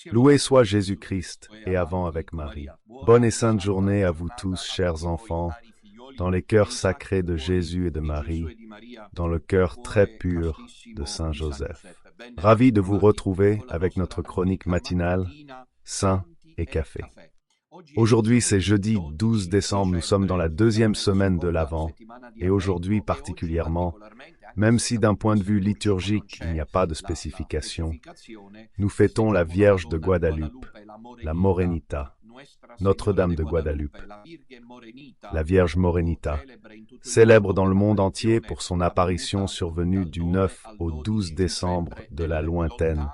Loué soit Jésus-Christ, et avant avec Marie. Bonne et sainte journée à vous tous, chers enfants, dans les cœurs sacrés de Jésus et de Marie, dans le cœur très pur de Saint Joseph. Ravi de vous retrouver avec notre chronique matinale, Saint et Café. Aujourd'hui, c'est jeudi 12 décembre, nous sommes dans la deuxième semaine de l'Avent, et aujourd'hui particulièrement, même si d'un point de vue liturgique, il n'y a pas de spécification, nous fêtons la Vierge de Guadalupe, la Morenita, Notre-Dame de Guadalupe, la Vierge Morenita, célèbre dans le monde entier pour son apparition survenue du 9 au 12 décembre de la lointaine,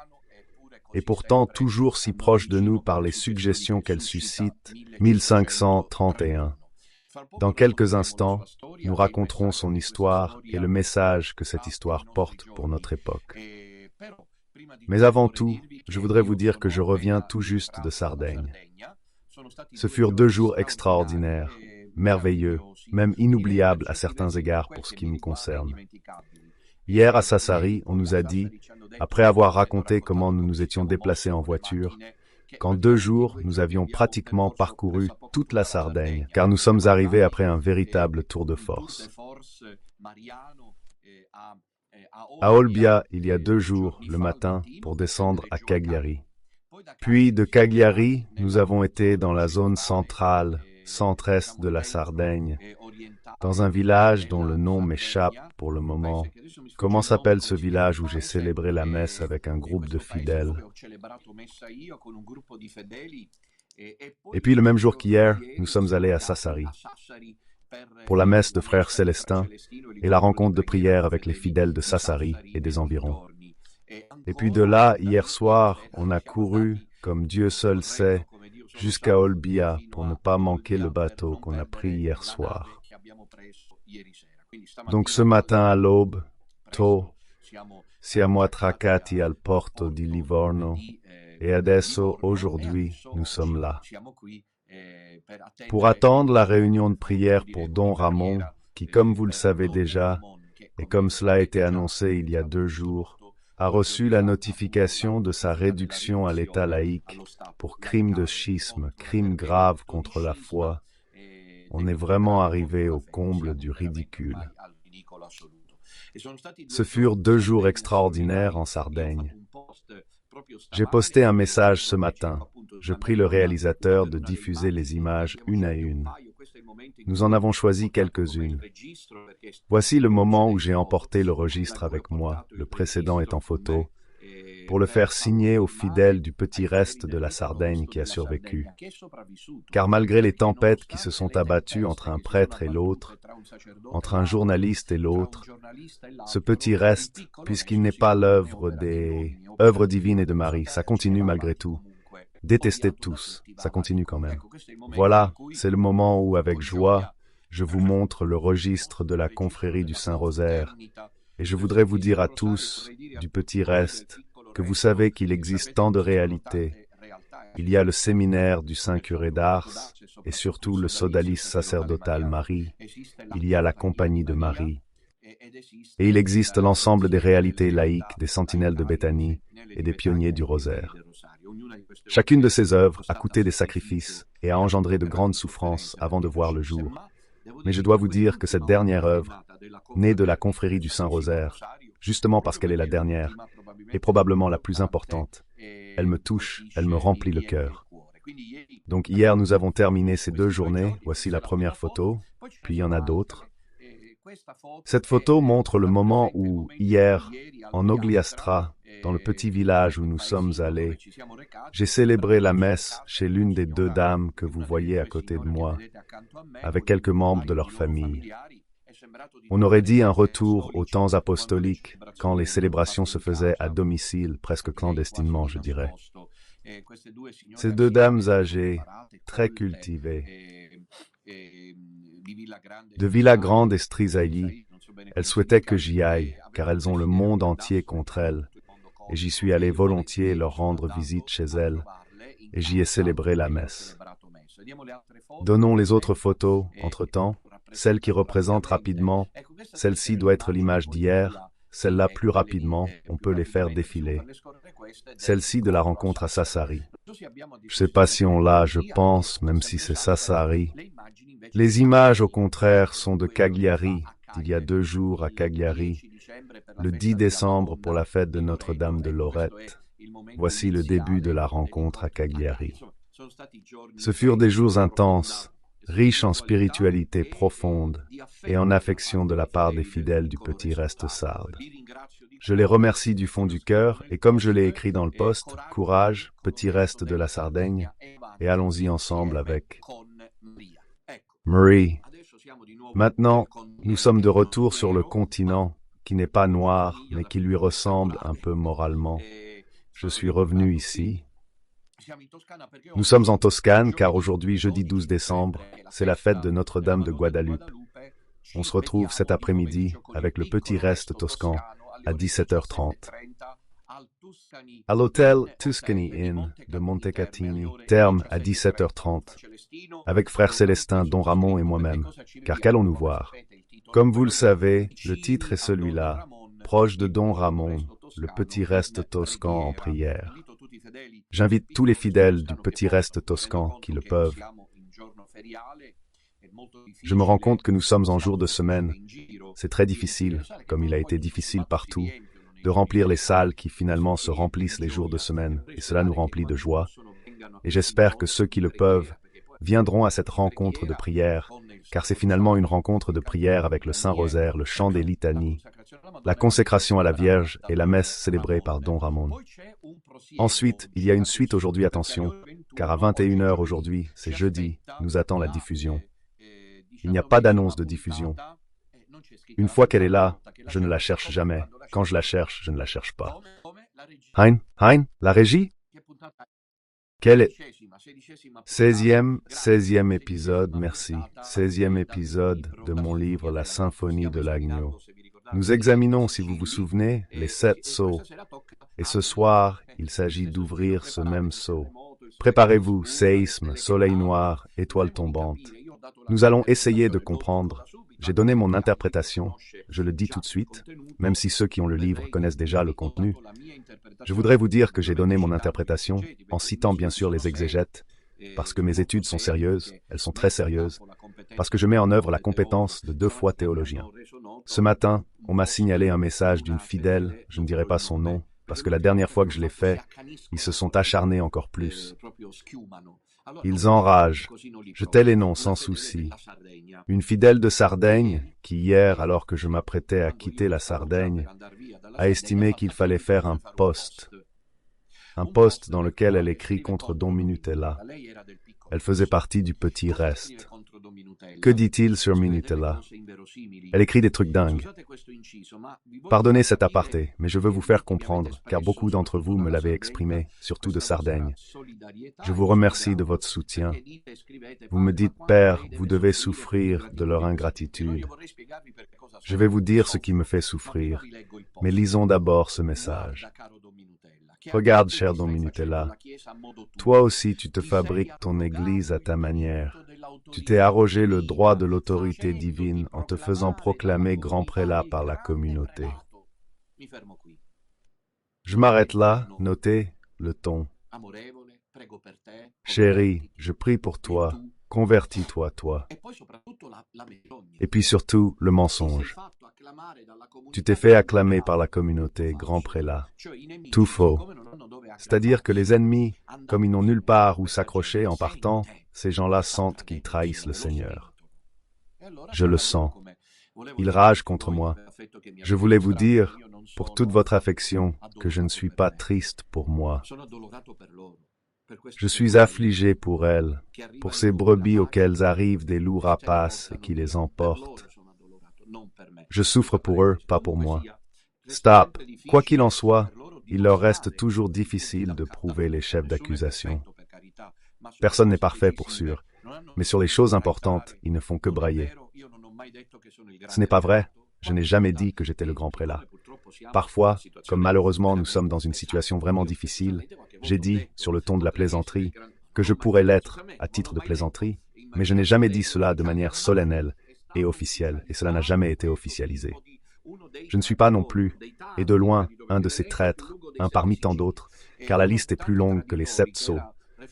et pourtant toujours si proche de nous par les suggestions qu'elle suscite, 1531. Dans quelques instants, nous raconterons son histoire et le message que cette histoire porte pour notre époque. Mais avant tout, je voudrais vous dire que je reviens tout juste de Sardaigne. Ce furent 2 jours extraordinaires, merveilleux, même inoubliables à certains égards pour ce qui me concerne. Hier à Sassari, on nous a dit, après avoir raconté comment nous nous étions déplacés en voiture, qu'en 2 jours, nous avions pratiquement parcouru toute la Sardaigne, car nous sommes arrivés après un véritable tour de force. À Olbia, il y a 2 jours, le matin, pour descendre à Cagliari. Puis de Cagliari, nous avons été dans la zone centrale, centre-est de la Sardaigne, dans un village dont le nom m'échappe pour le moment. Comment s'appelle ce village où j'ai célébré la messe avec un groupe de fidèles? Et puis le même jour qu'hier, nous sommes allés à Sassari pour la messe de frère Célestin et la rencontre de prière avec les fidèles de Sassari et des environs. Et puis de là, hier soir, on a couru, comme Dieu seul sait, jusqu'à Olbia pour ne pas manquer le bateau qu'on a pris hier soir. Donc ce matin à l'aube, tôt, siamo attraccati al porto di Livorno et adesso, aujourd'hui, nous sommes là. Pour attendre la réunion de prière pour Don Ramon, qui, comme vous le savez déjà, et comme cela a été annoncé il y a 2 jours, a reçu la notification de sa réduction à l'état laïque pour crime de schisme, crime grave contre la foi. On est vraiment arrivé au comble du ridicule. Ce furent 2 jours extraordinaires en Sardaigne. J'ai posté un message ce matin. Je prie le réalisateur de diffuser les images une à une. Nous en avons choisi quelques-unes. Voici le moment où j'ai emporté le registre avec moi, le précédent est en photo, pour le faire signer aux fidèles du petit reste de la Sardaigne qui a survécu. Car malgré les tempêtes qui se sont abattues entre un prêtre et l'autre, entre un journaliste et l'autre, ce petit reste, puisqu'il n'est pas l'œuvre des œuvres divines et de Marie, ça continue malgré tout. Détesté de tous, ça continue quand même. Voilà, c'est le moment où, avec joie, je vous montre le registre de la confrérie du Saint-Rosaire. Et je voudrais vous dire à tous, du petit reste, que vous savez qu'il existe tant de réalités. Il y a le séminaire du Saint-Curé d'Ars, et surtout le sodalice sacerdotal Marie. Il y a la compagnie de Marie. Et il existe l'ensemble des réalités laïques des sentinelles de Béthanie et des pionniers du Rosaire. Chacune de ces œuvres a coûté des sacrifices et a engendré de grandes souffrances avant de voir le jour. Mais je dois vous dire que cette dernière œuvre, née de la confrérie du Saint-Rosaire, justement parce qu'elle est la dernière, est probablement la plus importante. Elle me touche, elle me remplit le cœur. Donc hier, nous avons terminé ces 2 journées. Voici la première photo, puis il y en a d'autres. Cette photo montre le moment où, hier, en Ogliastra, dans le petit village où nous sommes allés, j'ai célébré la messe chez l'une des 2 dames que vous voyez à côté de moi, avec quelques membres de leur famille. On aurait dit un retour aux temps apostoliques, quand les célébrations se faisaient à domicile, presque clandestinement, je dirais. Ces 2 dames âgées, très cultivées, de Villa Grande et Strisailly, elles souhaitaient que j'y aille, car elles ont le monde entier contre elles, et j'y suis allé volontiers leur rendre visite chez elles, et j'y ai célébré la messe. Donnons les autres photos, entre-temps, celle qui représente rapidement, celle-ci doit être l'image d'hier, celles-là plus rapidement, on peut les faire défiler. Celle-ci de la rencontre à Sassari. Je ne sais pas si on l'a, je pense, même si c'est Sassari. Les images, au contraire, sont de Cagliari, d'il y a 2 jours à Cagliari, le 10 décembre pour la fête de Notre-Dame de Lorette. Voici le début de la rencontre à Cagliari. Ce furent des jours intenses, riches en spiritualité profonde et en affection de la part des fidèles du petit reste sarde. Je les remercie du fond du cœur et comme je l'ai écrit dans le post, courage, petit reste de la Sardaigne, et allons-y ensemble avec Marie. Maintenant, nous sommes de retour sur le continent, qui n'est pas noir, mais qui lui ressemble un peu moralement. Je suis revenu ici. Nous sommes en Toscane, car aujourd'hui, jeudi 12 décembre, c'est la fête de Notre-Dame de Guadeloupe. On se retrouve cet après-midi avec le petit reste toscan à 17h30. À l'hôtel Tuscany Inn de Montecatini, terme à 17h30, avec frère Célestin, Don Ramon et moi-même, car qu'allons-nous voir? Comme vous le savez, le titre est celui-là, proche de Don Ramon, le petit reste toscan en prière. J'invite tous les fidèles du petit reste toscan qui le peuvent. Je me rends compte que nous sommes en jour de semaine. C'est très difficile, comme il a été difficile partout, de remplir les salles qui finalement se remplissent les jours de semaine, et cela nous remplit de joie. Et j'espère que ceux qui le peuvent viendront à cette rencontre de prière, car c'est finalement une rencontre de prière avec le Saint-Rosaire, le chant des litanies, la consécration à la Vierge et la messe célébrée par Don Ramon. Ensuite, il y a une suite aujourd'hui, attention, car à 21h aujourd'hui, c'est jeudi, nous attend la diffusion. Il n'y a pas d'annonce de diffusion. Une fois qu'elle est là, je ne la cherche jamais. Quand je la cherche, je ne la cherche pas. Hein, la régie? Quel est... 16e épisode, merci. 16e épisode de mon livre La Symphonie de l'Agneau. Nous examinons, si vous vous souvenez, les 7 sceaux. Et ce soir, il s'agit d'ouvrir ce même sceau. Préparez-vous, séisme, soleil noir, étoile tombante. Nous allons essayer de comprendre. J'ai donné mon interprétation, je le dis tout de suite, même si ceux qui ont le livre connaissent déjà le contenu. Je voudrais vous dire que j'ai donné mon interprétation, en citant bien sûr les exégètes, parce que mes études sont sérieuses, elles sont très sérieuses, parce que je mets en œuvre la compétence de 2 fois théologien. Ce matin, on m'a signalé un message d'une fidèle, je ne dirai pas son nom, parce que la dernière fois que je l'ai fait, ils se sont acharnés encore plus. Ils enragent. Je tais les noms sans souci. Une fidèle de Sardaigne, qui hier, alors que je m'apprêtais à quitter la Sardaigne, a estimé qu'il fallait faire un post dans lequel elle écrit contre Don Minutella. Elle faisait partie du petit reste. Que dit-il sur Minutella? Elle écrit des trucs dingues. Pardonnez cet aparté, mais je veux vous faire comprendre, car beaucoup d'entre vous me l'avez exprimé, surtout de Sardaigne. Je vous remercie de votre soutien. Vous me dites, Père, vous devez souffrir de leur ingratitude. Je vais vous dire ce qui me fait souffrir, mais lisons d'abord ce message. Regarde, cher Don Minutella, toi aussi tu te fabriques ton Église à ta manière. Tu t'es arrogé le droit de l'autorité divine en te faisant proclamer grand prélat par la communauté. Je m'arrête là, notez le ton. Chérie, je prie pour toi, convertis-toi, toi. Et puis surtout, le mensonge. Tu t'es fait acclamer par la communauté, grand prélat. Tout faux. C'est-à-dire que les ennemis, comme ils n'ont nulle part où s'accrocher en partant, ces gens-là sentent qu'ils trahissent le Seigneur. Je le sens. Ils ragent contre moi. Je voulais vous dire, pour toute votre affection, que je ne suis pas triste pour moi. Je suis affligé pour elles, pour ces brebis auxquelles arrivent des loups rapaces et qui les emportent. Je souffre pour eux, pas pour moi. Stop. Quoi qu'il en soit, il leur reste toujours difficile de prouver les chefs d'accusation. Personne n'est parfait pour sûr, mais sur les choses importantes, ils ne font que brailler. Ce n'est pas vrai, je n'ai jamais dit que j'étais le grand prélat. Parfois, comme malheureusement nous sommes dans une situation vraiment difficile, j'ai dit, sur le ton de la plaisanterie, que je pourrais l'être à titre de plaisanterie, mais je n'ai jamais dit cela de manière solennelle et officielle, et cela n'a jamais été officialisé. Je ne suis pas non plus, et de loin, un de ces traîtres, un parmi tant d'autres, car la liste est plus longue que les 7 sceaux,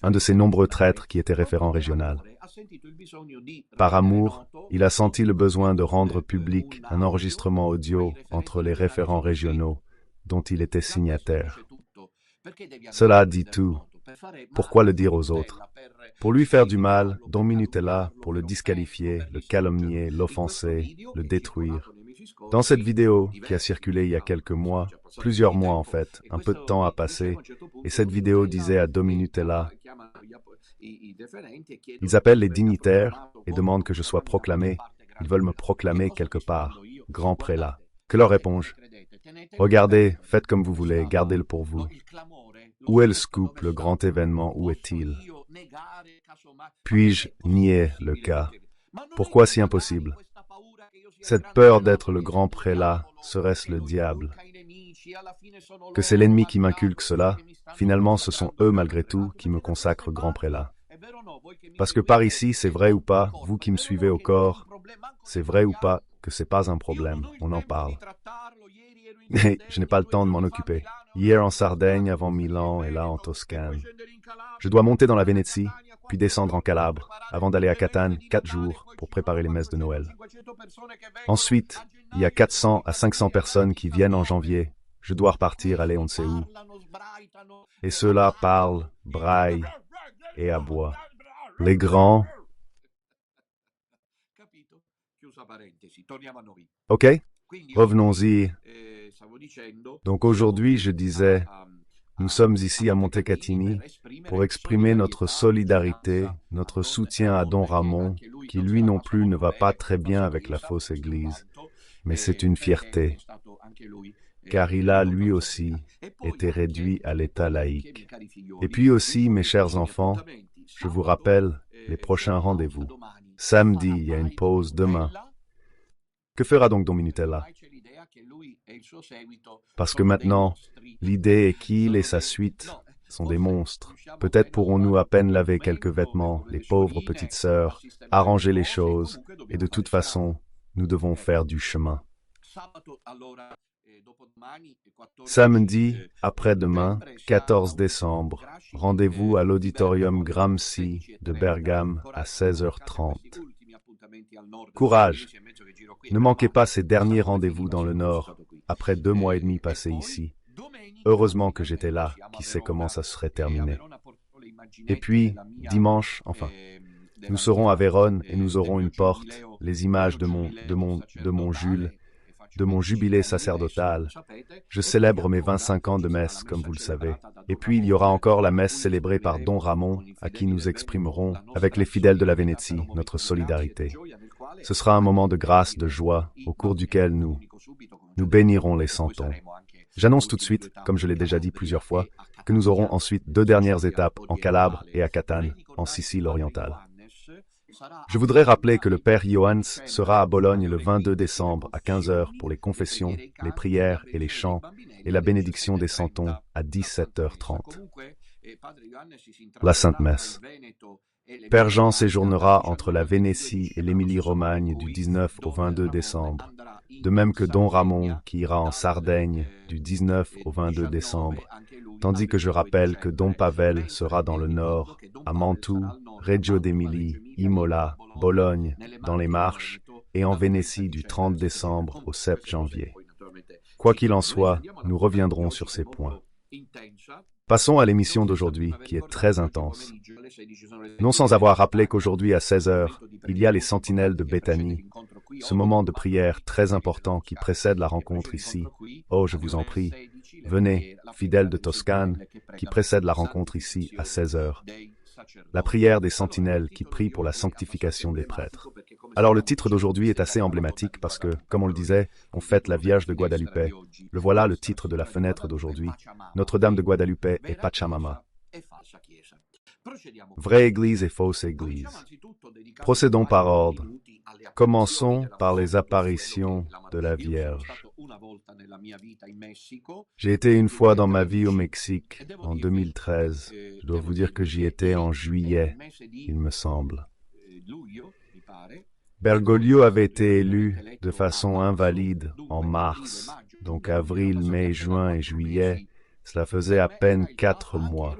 un de ces nombreux traîtres qui étaient référent régional. Par amour, il a senti le besoin de rendre public un enregistrement audio entre les référents régionaux dont il était signataire. Cela dit tout. Pourquoi le dire aux autres? Pour lui faire du mal, Don Minutella, pour le disqualifier, le calomnier, l'offenser, le détruire. Dans cette vidéo, qui a circulé il y a quelques mois, plusieurs mois en fait, un peu de temps a passé, et cette vidéo disait à Don Minutella, ils appellent les dignitaires et demandent que je sois proclamé, ils veulent me proclamer quelque part, grand prélat. Que leur réponds-je? Regardez, faites comme vous voulez, gardez-le pour vous. Où est le scoop, le grand événement, où est-il? Puis-je nier le cas? Pourquoi si impossible? Cette peur d'être le grand prélat, serait-ce le diable? Que c'est l'ennemi qui m'inculque cela, finalement ce sont eux malgré tout qui me consacrent grand prélat. Parce que par ici, c'est vrai ou pas, vous qui me suivez au corps, c'est vrai ou pas que c'est pas un problème, on en parle. Mais je n'ai pas le temps de m'en occuper. Hier en Sardaigne, avant Milan et là en Toscane. Je dois monter dans la Vénétie, puis descendre en Calabre, avant d'aller à Catane 4 jours pour préparer les messes de Noël. Ensuite, il y a 400 à 500 personnes qui viennent en janvier. Je dois repartir, aller on ne sait où. Et ceux-là parlent, braillent et aboient. Les grands... Ok? Revenons-y. Donc aujourd'hui, je disais, nous sommes ici à Montecatini pour exprimer notre solidarité, notre soutien à Don Ramon, qui lui non plus ne va pas très bien avec la fausse Église. Mais c'est une fierté, car il a lui aussi été réduit à l'état laïque. Et puis aussi, mes chers enfants, je vous rappelle les prochains rendez-vous. Samedi, il y a une pause demain. Que fera donc Don Minutella? Parce que maintenant, l'idée est qu'il et sa suite sont des monstres. Peut-être pourrons-nous à peine laver quelques vêtements, les pauvres petites sœurs, arranger les choses, et de toute façon, nous devons faire du chemin. Samedi, après-demain, 14 décembre, rendez-vous à l'auditorium Gramsci de Bergame à 16h30. Courage! Ne manquez pas ces derniers rendez-vous dans le Nord, après 2 mois et demi passés ici. Heureusement que j'étais là, qui sait comment ça serait terminé. Et puis, dimanche, nous serons à Vérone et nous aurons une porte, les images de mon Jules, de mon jubilé sacerdotal. Je célèbre mes 25 ans de messe, comme vous le savez. Et puis il y aura encore la messe célébrée par Don Ramon, à qui nous exprimerons, avec les fidèles de la Vénétie, notre solidarité. Ce sera un moment de grâce, de joie, au cours duquel nous bénirons les santons. J'annonce tout de suite, comme je l'ai déjà dit plusieurs fois, que nous aurons ensuite 2 dernières étapes en Calabre et à Catane, en Sicile orientale. Je voudrais rappeler que le Père Johannes sera à Bologne le 22 décembre à 15h pour les confessions, les prières et les chants, et la bénédiction des santons à 17h30. La Sainte Messe. Père Jean séjournera entre la Vénétie et l'Émilie-Romagne du 19 au 22 décembre, de même que Don Ramon qui ira en Sardaigne du 19 au 22 décembre, tandis que je rappelle que Don Pavel sera dans le Nord, à Mantoue, Reggio d'Émilie, Imola, Bologne, dans les Marches, et en Vénétie du 30 décembre au 7 janvier. Quoi qu'il en soit, nous reviendrons sur ces points. Passons à l'émission d'aujourd'hui, qui est très intense. Non sans avoir rappelé qu'aujourd'hui à 16h, il y a les sentinelles de Béthanie, ce moment de prière très important qui précède la rencontre ici. Oh, je vous en prie, venez, fidèles de Toscane, qui précède la rencontre ici à 16h. La prière des sentinelles qui prient pour la sanctification des prêtres. Alors le titre d'aujourd'hui est assez emblématique parce que, comme on le disait, on fête la Vierge de Guadalupe. Le voilà le titre de la fenêtre d'aujourd'hui. Notre-Dame de Guadalupe et Pachamama. Vraie Église et fausse Église. Procédons par ordre. Commençons par les apparitions de la Vierge. J'ai été une fois dans ma vie au Mexique, en 2013. Je dois vous dire que j'y étais en juillet, il me semble. Bergoglio avait été élu de façon invalide en mars, donc avril, mai, juin et juillet, cela faisait à peine 4 mois.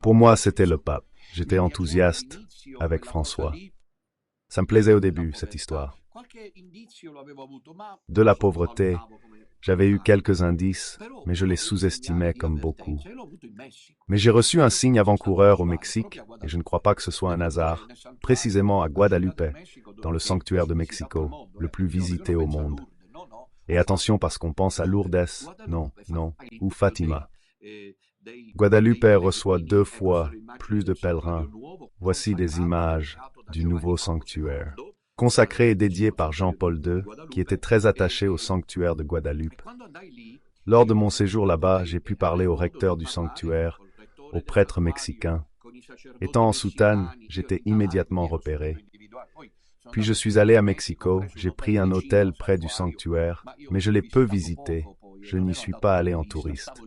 Pour moi, c'était le pape. J'étais enthousiaste avec François. Ça me plaisait au début, cette histoire. De la pauvreté, j'avais eu quelques indices, mais je les sous-estimais comme beaucoup. Mais j'ai reçu un signe avant-coureur au Mexique, et je ne crois pas que ce soit un hasard, précisément à Guadalupe, dans le sanctuaire de Mexico, le plus visité au monde. Et attention parce qu'on pense à Lourdes, non, ou Fatima. Guadalupe reçoit 2 fois plus de pèlerins. Voici des images du nouveau sanctuaire. Consacré et dédié par Jean-Paul II, qui était très attaché au sanctuaire de Guadalupe. Lors de mon séjour là-bas, j'ai pu parler au recteur du sanctuaire, aux prêtres mexicains. Étant en soutane, j'étais immédiatement repéré. Puis je suis allé à Mexico, j'ai pris un hôtel près du sanctuaire, mais je l'ai peu visité, je n'y suis pas allé en touriste.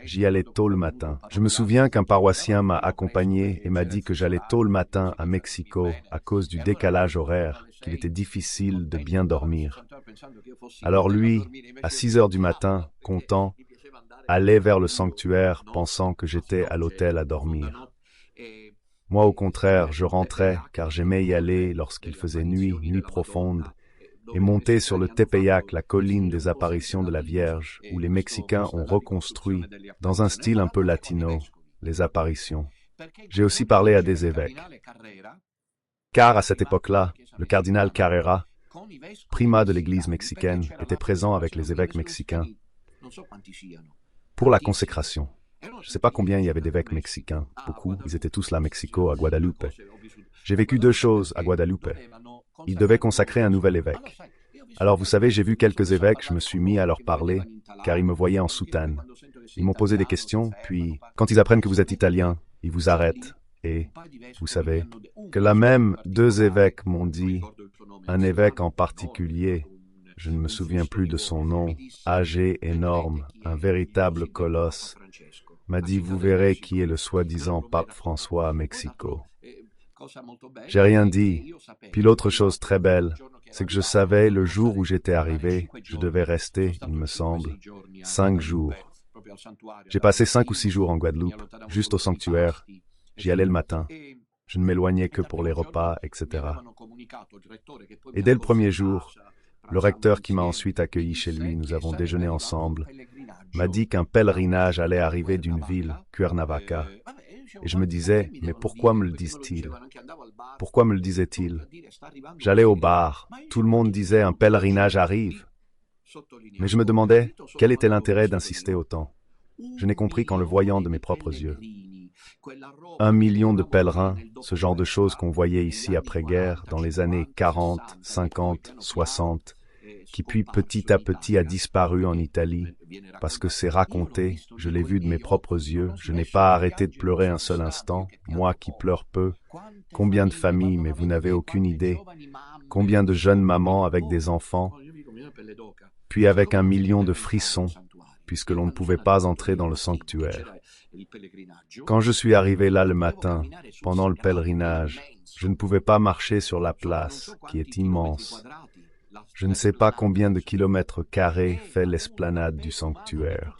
J'y allais tôt le matin. Je me souviens qu'un paroissien m'a accompagné et m'a dit que j'allais tôt le matin à Mexico à cause du décalage horaire, qu'il était difficile de bien dormir. Alors lui, à 6 heures du matin, content, allait vers le sanctuaire pensant que j'étais à l'hôtel à dormir. Moi, au contraire, je rentrais car j'aimais y aller lorsqu'il faisait nuit profonde, et monter sur le Tepeyac, la colline des apparitions de la Vierge, où les Mexicains ont reconstruit, dans un style un peu latino, les apparitions. J'ai aussi parlé à des évêques. Car à cette époque-là, le cardinal Carrera, primat de l'Église mexicaine, était présent avec les évêques mexicains pour la consécration. Je ne sais pas combien il y avait d'évêques mexicains. Beaucoup, ils étaient tous là à Mexico, à Guadalupe. J'ai vécu 2 choses à Guadalupe. Ils devaient consacrer un nouvel évêque. Alors vous savez, j'ai vu quelques évêques, je me suis mis à leur parler, car ils me voyaient en soutane. Ils m'ont posé des questions, puis, quand ils apprennent que vous êtes italien, ils vous arrêtent. Et, vous savez, que là même 2 évêques m'ont dit, un évêque en particulier, je ne me souviens plus de son nom, âgé, énorme, un véritable colosse, m'a dit, vous verrez qui est le soi-disant pape François à Mexico. J'ai rien dit. Puis l'autre chose très belle, c'est que je savais le jour où j'étais arrivé, je devais rester, il me semble, 5 jours. J'ai passé 5 ou 6 jours en Guadeloupe, juste au sanctuaire. J'y allais le matin. Je ne m'éloignais que pour les repas, etc. Et dès le premier jour, le recteur qui m'a ensuite accueilli chez lui, nous avons déjeuné ensemble, m'a dit qu'un pèlerinage allait arriver d'une ville, Cuernavaca. Et je me disais, mais pourquoi me le disent-ils? Pourquoi me le disaient-ils? J'allais au bar, tout le monde disait un pèlerinage arrive. Mais je me demandais, quel était l'intérêt d'insister autant? Je n'ai compris qu'en le voyant de mes propres yeux. 1 million de pèlerins, ce genre de choses qu'on voyait ici après-guerre, dans les années 40, 50, 60, qui puis petit à petit a disparu en Italie, parce que c'est raconté, je l'ai vu de mes propres yeux, je n'ai pas arrêté de pleurer un seul instant, moi qui pleure peu. Combien de familles, mais vous n'avez aucune idée. Combien de jeunes mamans avec des enfants, puis avec 1 million de frissons, puisque l'on ne pouvait pas entrer dans le sanctuaire. Quand je suis arrivé là le matin, pendant le pèlerinage, je ne pouvais pas marcher sur la place, qui est immense. Je ne sais pas combien de kilomètres carrés fait l'esplanade du sanctuaire.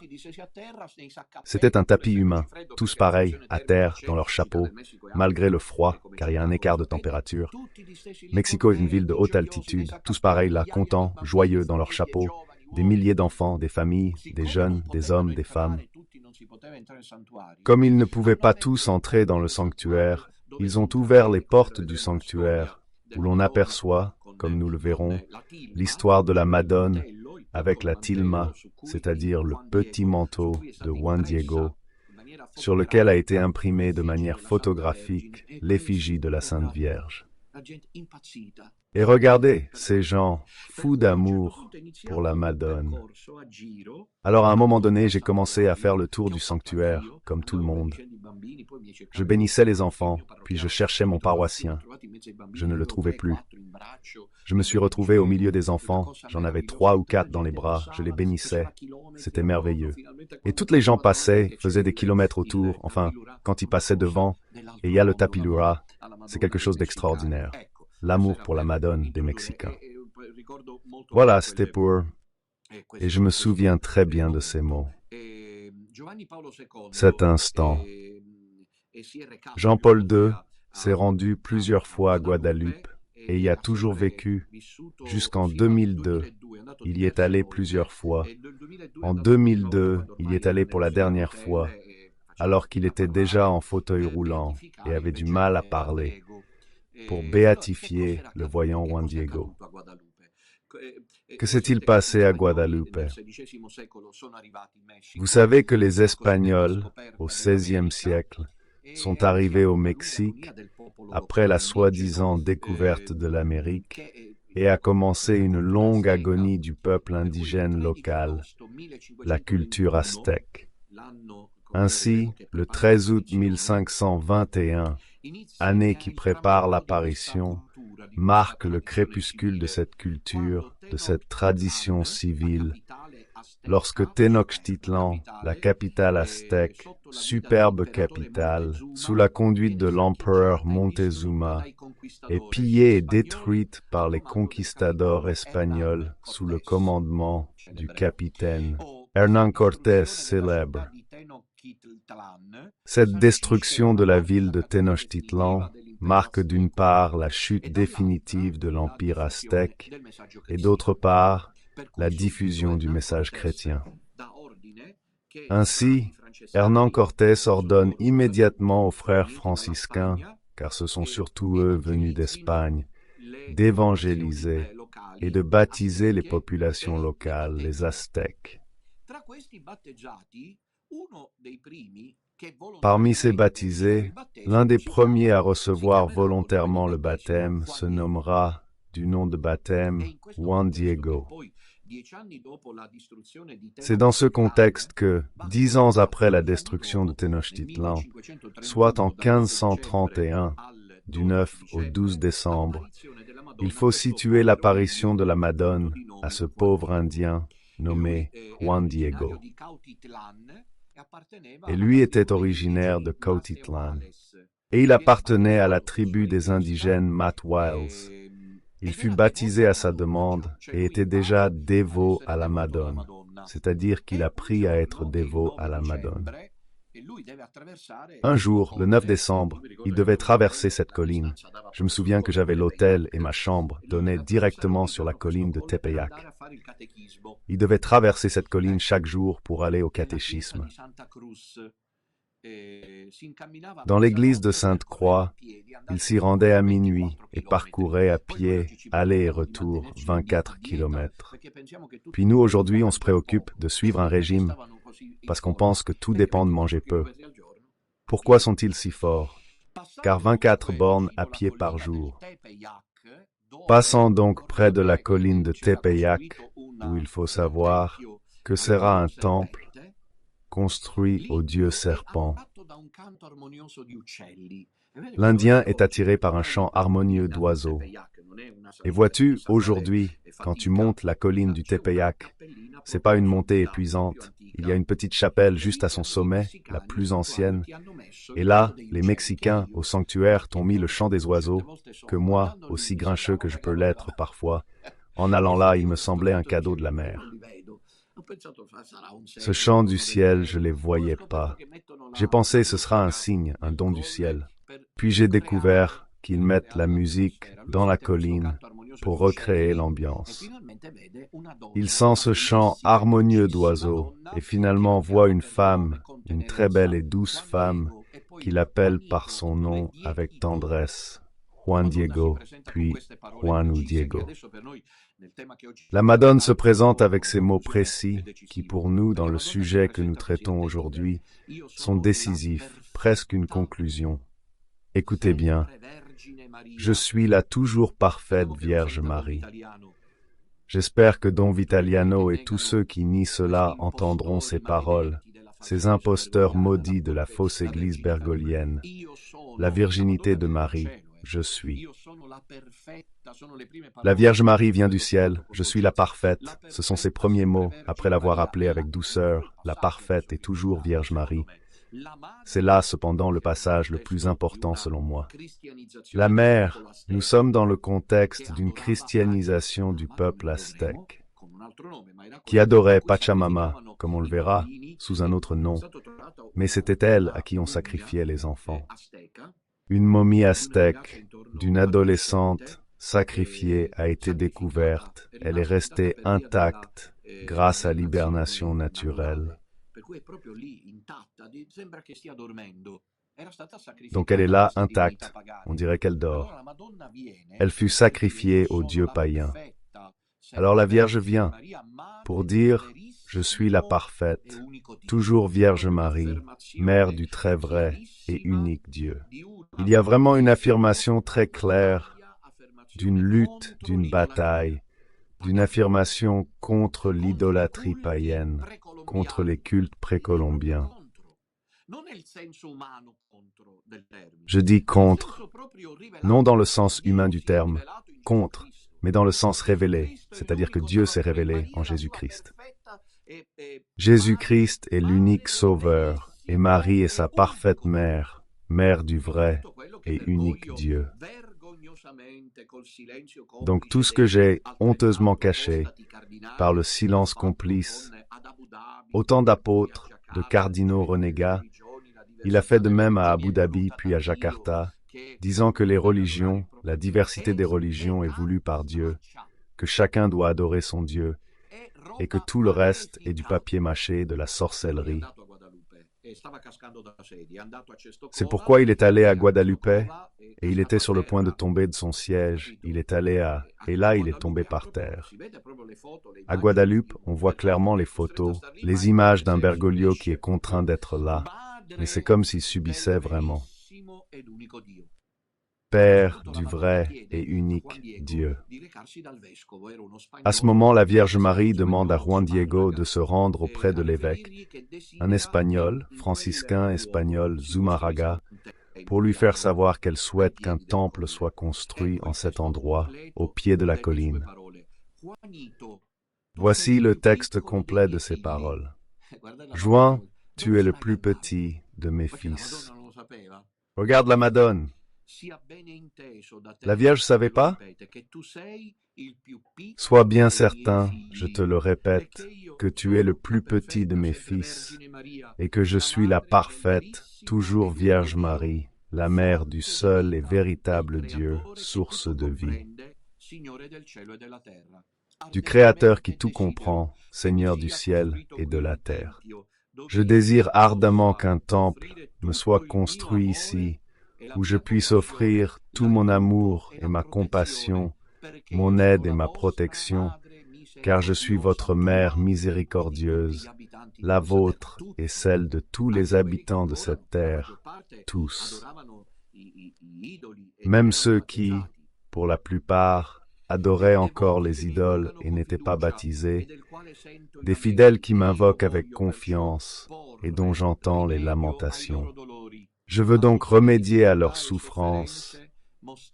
C'était un tapis humain, tous pareils, à terre, dans leurs chapeaux, malgré le froid, car il y a un écart de température. Mexico est une ville de haute altitude, tous pareils là, contents, joyeux dans leurs chapeaux, des milliers d'enfants, des familles, des jeunes, des hommes, des femmes. Comme ils ne pouvaient pas tous entrer dans le sanctuaire, ils ont ouvert les portes du sanctuaire, où l'on aperçoit, comme nous le verrons, l'histoire de la Madone avec la tilma, c'est-à-dire le petit manteau de Juan Diego, sur lequel a été imprimé de manière photographique l'effigie de la Sainte Vierge. Et regardez, ces gens, fous d'amour pour la Madone. Alors à un moment donné, j'ai commencé à faire le tour du sanctuaire, comme tout le monde. Je bénissais les enfants, puis je cherchais mon paroissien. Je ne le trouvais plus. Je me suis retrouvé au milieu des enfants, j'en avais 3 ou 4 dans les bras, je les bénissais. C'était merveilleux. Et toutes les gens passaient, faisaient des kilomètres autour, enfin, quand ils passaient devant, et il y a le tapilura, c'est quelque chose d'extraordinaire. L'amour pour la Madone des Mexicains. Voilà, c'était pour... Et je me souviens très bien de ces mots. Cet instant. Jean-Paul II s'est rendu plusieurs fois à Guadeloupe et y a toujours vécu jusqu'en 2002. Il y est allé plusieurs fois. En 2002, il y est allé pour la dernière fois, alors qu'il était déjà en fauteuil roulant et avait du mal à parler, pour béatifier le voyant Juan Diego. Que s'est-il passé à Guadeloupe? Vous savez que les Espagnols, au XVIe siècle, sont arrivés au Mexique après la soi-disant découverte de l'Amérique et a commencé une longue agonie du peuple indigène local, la culture aztèque. Ainsi, le 13 août 1521, année qui prépare l'apparition, marque le crépuscule de cette culture, de cette tradition civile, lorsque Tenochtitlan, la capitale aztèque, superbe capitale, sous la conduite de l'empereur Montezuma, est pillée et détruite par les conquistadors espagnols sous le commandement du capitaine Hernán Cortés célèbre. Cette destruction de la ville de Tenochtitlan marque d'une part la chute définitive de l'empire aztèque et d'autre part la diffusion du message chrétien. Ainsi, Hernán Cortés ordonne immédiatement aux frères franciscains, car ce sont surtout eux venus d'Espagne, d'évangéliser et de baptiser les populations locales, les Aztèques. Parmi ces baptisés, l'un des premiers à recevoir volontairement le baptême se nommera, du nom de baptême, Juan Diego. C'est dans ce contexte que, 10 ans après la destruction de Tenochtitlan, soit en 1531, du 9 au 12 décembre, il faut situer l'apparition de la Madone à ce pauvre Indien nommé Juan Diego. Et lui était originaire de Cautitlan, et il appartenait à la tribu des indigènes Matwales. Il fut baptisé à sa demande et était déjà dévot à la Madone, c'est-à-dire qu'il a appris à être dévot à la Madone. Un jour, le 9 décembre, il devait traverser cette colline. Je me souviens que j'avais l'hôtel et ma chambre donnaient directement sur la colline de Tepeyac. Il devait traverser cette colline chaque jour pour aller au catéchisme. Dans l'église de Sainte-Croix, il s'y rendait à minuit et parcourait à pied, aller et retour, 24 kilomètres. Puis nous, aujourd'hui, on se préoccupe de suivre un régime parce qu'on pense que tout dépend de manger peu. Pourquoi sont-ils si forts? Car 24 bornes à pied par jour. Passant donc près de la colline de Tepeyac, où il faut savoir que sera un temple construit au dieu serpent. L'Indien est attiré par un chant harmonieux d'oiseaux. Et vois-tu, aujourd'hui, quand tu montes la colline du Tepeyac, c'est pas une montée épuisante. Il y a une petite chapelle juste à son sommet, la plus ancienne. Et là, les Mexicains, au sanctuaire, t'ont mis le chant des oiseaux, que moi, aussi grincheux que je peux l'être parfois, en allant là, il me semblait un cadeau de la mer. Ce chant du ciel, je les voyais pas. J'ai pensé ce sera un signe, un don du ciel. Puis j'ai découvert qu'ils mettent la musique dans la colline pour recréer l'ambiance. Il sent ce chant harmonieux d'oiseaux et finalement voit une femme, une très belle et douce femme, qu'il appelle par son nom avec tendresse, Juan Diego, puis Juan ou Diego. La Madone se présente avec ces mots précis qui, pour nous, dans le sujet que nous traitons aujourd'hui, sont décisifs, presque une conclusion. Écoutez bien, je suis la toujours parfaite Vierge Marie. J'espère que Don Vitaliano et tous ceux qui nient cela entendront ces paroles, ces imposteurs maudits de la fausse église bergolienne. La virginité de Marie, je suis. La Vierge Marie vient du ciel, je suis la parfaite, ce sont ses premiers mots, après l'avoir appelée avec douceur, la parfaite et toujours Vierge Marie. C'est là cependant le passage le plus important selon moi. La mère, nous sommes dans le contexte d'une christianisation du peuple aztèque, qui adorait Pachamama, comme on le verra, sous un autre nom, mais c'était elle à qui on sacrifiait les enfants. Une momie aztèque d'une adolescente sacrifiée a été découverte. Elle est restée intacte grâce à l'hibernation naturelle. Donc elle est là intacte, on dirait qu'elle dort. Elle fut sacrifiée au dieu païen. Alors la Vierge vient pour dire « Je suis la parfaite, toujours Vierge Marie, mère du très vrai et unique Dieu ». Il y a vraiment une affirmation très claire d'une lutte, d'une bataille, d'une affirmation contre l'idolâtrie païenne, contre les cultes précolombiens. Je dis contre, non dans le sens humain du terme, contre, mais dans le sens révélé, c'est-à-dire que Dieu s'est révélé en Jésus-Christ. Jésus-Christ est l'unique sauveur, et Marie est sa parfaite mère, mère du vrai et unique Dieu. Donc tout ce que j'ai honteusement caché par le silence complice, autant d'apôtres, de cardinaux renégats, il a fait de même à Abu Dhabi puis à Jakarta, disant que les religions, la diversité des religions est voulue par Dieu, que chacun doit adorer son Dieu, et que tout le reste est du papier mâché, de la sorcellerie. C'est pourquoi il est allé à Guadalupe, et il était sur le point de tomber de son siège. Il est allé à... Et là, il est tombé par terre. À Guadalupe, on voit clairement les photos, les images d'un Bergoglio qui est contraint d'être là, mais c'est comme s'il subissait vraiment. Père du vrai et unique Dieu. À ce moment, la Vierge Marie demande à Juan Diego de se rendre auprès de l'évêque, un Espagnol, franciscain espagnol Zumarraga, pour lui faire savoir qu'elle souhaite qu'un temple soit construit en cet endroit, au pied de la colline. Voici le texte complet de ces paroles. Juan, tu es le plus petit de mes fils. Regarde la Madone. La Vierge savait pas? Sois bien certain, je te le répète, que tu es le plus petit de mes fils, et que je suis la parfaite, toujours Vierge Marie, la mère du seul et véritable Dieu, source de vie. Du Créateur qui tout comprend, Seigneur du ciel et de la terre. Je désire ardemment qu'un temple me soit construit ici, où je puisse offrir tout mon amour et ma compassion, mon aide et ma protection, car je suis votre mère miséricordieuse, la vôtre et celle de tous les habitants de cette terre, tous. Même ceux qui, pour la plupart, adoraient encore les idoles et n'étaient pas baptisés, des fidèles qui m'invoquent avec confiance et dont j'entends les lamentations. Je veux donc remédier à leurs souffrances,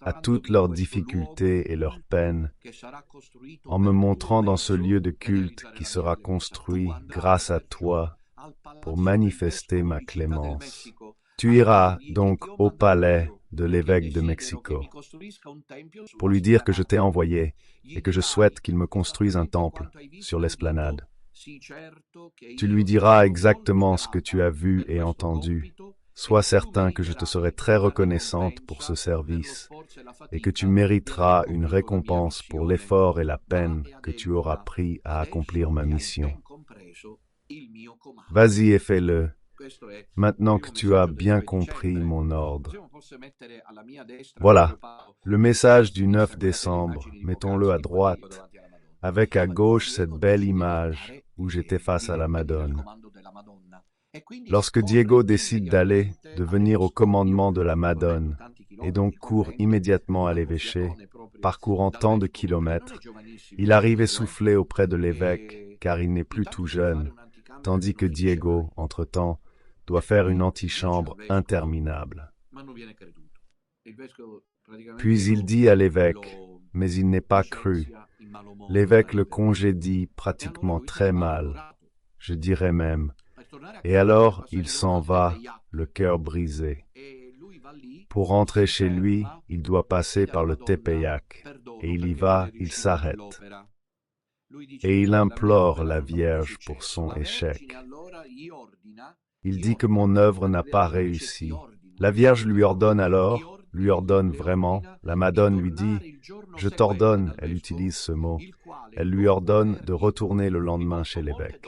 à toutes leurs difficultés et leurs peines, en me montrant dans ce lieu de culte qui sera construit grâce à toi pour manifester ma clémence. Tu iras donc au palais de l'évêque de Mexico pour lui dire que je t'ai envoyé et que je souhaite qu'il me construise un temple sur l'esplanade. Tu lui diras exactement ce que tu as vu et entendu. Sois certain que je te serai très reconnaissante pour ce service et que tu mériteras une récompense pour l'effort et la peine que tu auras pris à accomplir ma mission. Vas-y et fais-le, maintenant que tu as bien compris mon ordre. Voilà, le message du 9 décembre, mettons-le à droite, avec à gauche cette belle image où j'étais face à la Madone. Lorsque Diego décide d'aller, de venir au commandement de la Madone, et donc court immédiatement à l'évêché, parcourant tant de kilomètres, il arrive essoufflé auprès de l'évêque, car il n'est plus tout jeune, tandis que Diego, entre-temps, doit faire une antichambre interminable. Puis il dit à l'évêque, mais il n'est pas cru. L'évêque le congédie pratiquement très mal, je dirais même, Et alors il s'en va, le cœur brisé. Pour rentrer chez lui, il doit passer par le Tepeyac. Et il y va, il s'arrête. Et il implore la Vierge pour son échec. Il dit que mon œuvre n'a pas réussi. La Vierge lui ordonne alors, lui ordonne vraiment, la Madone lui dit, « Je t'ordonne », elle utilise ce mot, elle lui ordonne de retourner le lendemain chez l'évêque,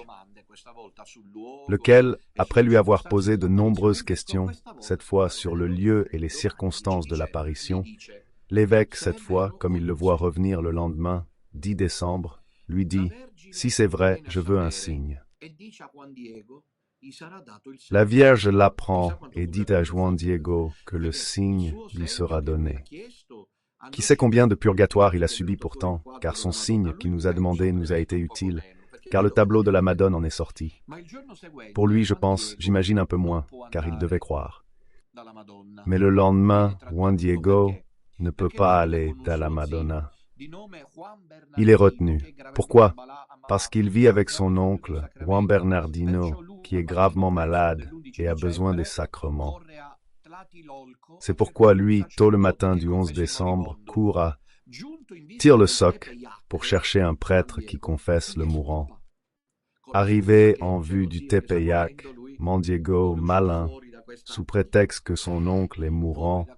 lequel, après lui avoir posé de nombreuses questions, cette fois sur le lieu et les circonstances de l'apparition, l'évêque, cette fois, comme il le voit revenir le lendemain, 10 décembre, lui dit, « Si c'est vrai, je veux un signe. » La Vierge l'apprend et dit à Juan Diego que le signe lui sera donné. Qui sait combien de purgatoires il a subi pourtant, car son signe qu'il nous a demandé nous a été utile, car le tableau de la Madone en est sorti. Pour lui, je pense, j'imagine un peu moins, car il devait croire. Mais le lendemain, Juan Diego ne peut pas aller à la Madonna. Il est retenu. Pourquoi? Parce qu'il vit avec son oncle, Juan Bernardino, qui est gravement malade et a besoin des sacrements. C'est pourquoi lui, tôt le matin du 11 décembre, court à tire le soc pour chercher un prêtre qui confesse le mourant. Arrivé en vue du Tepeyac, Diego, malin, sous prétexte que son oncle est mourant,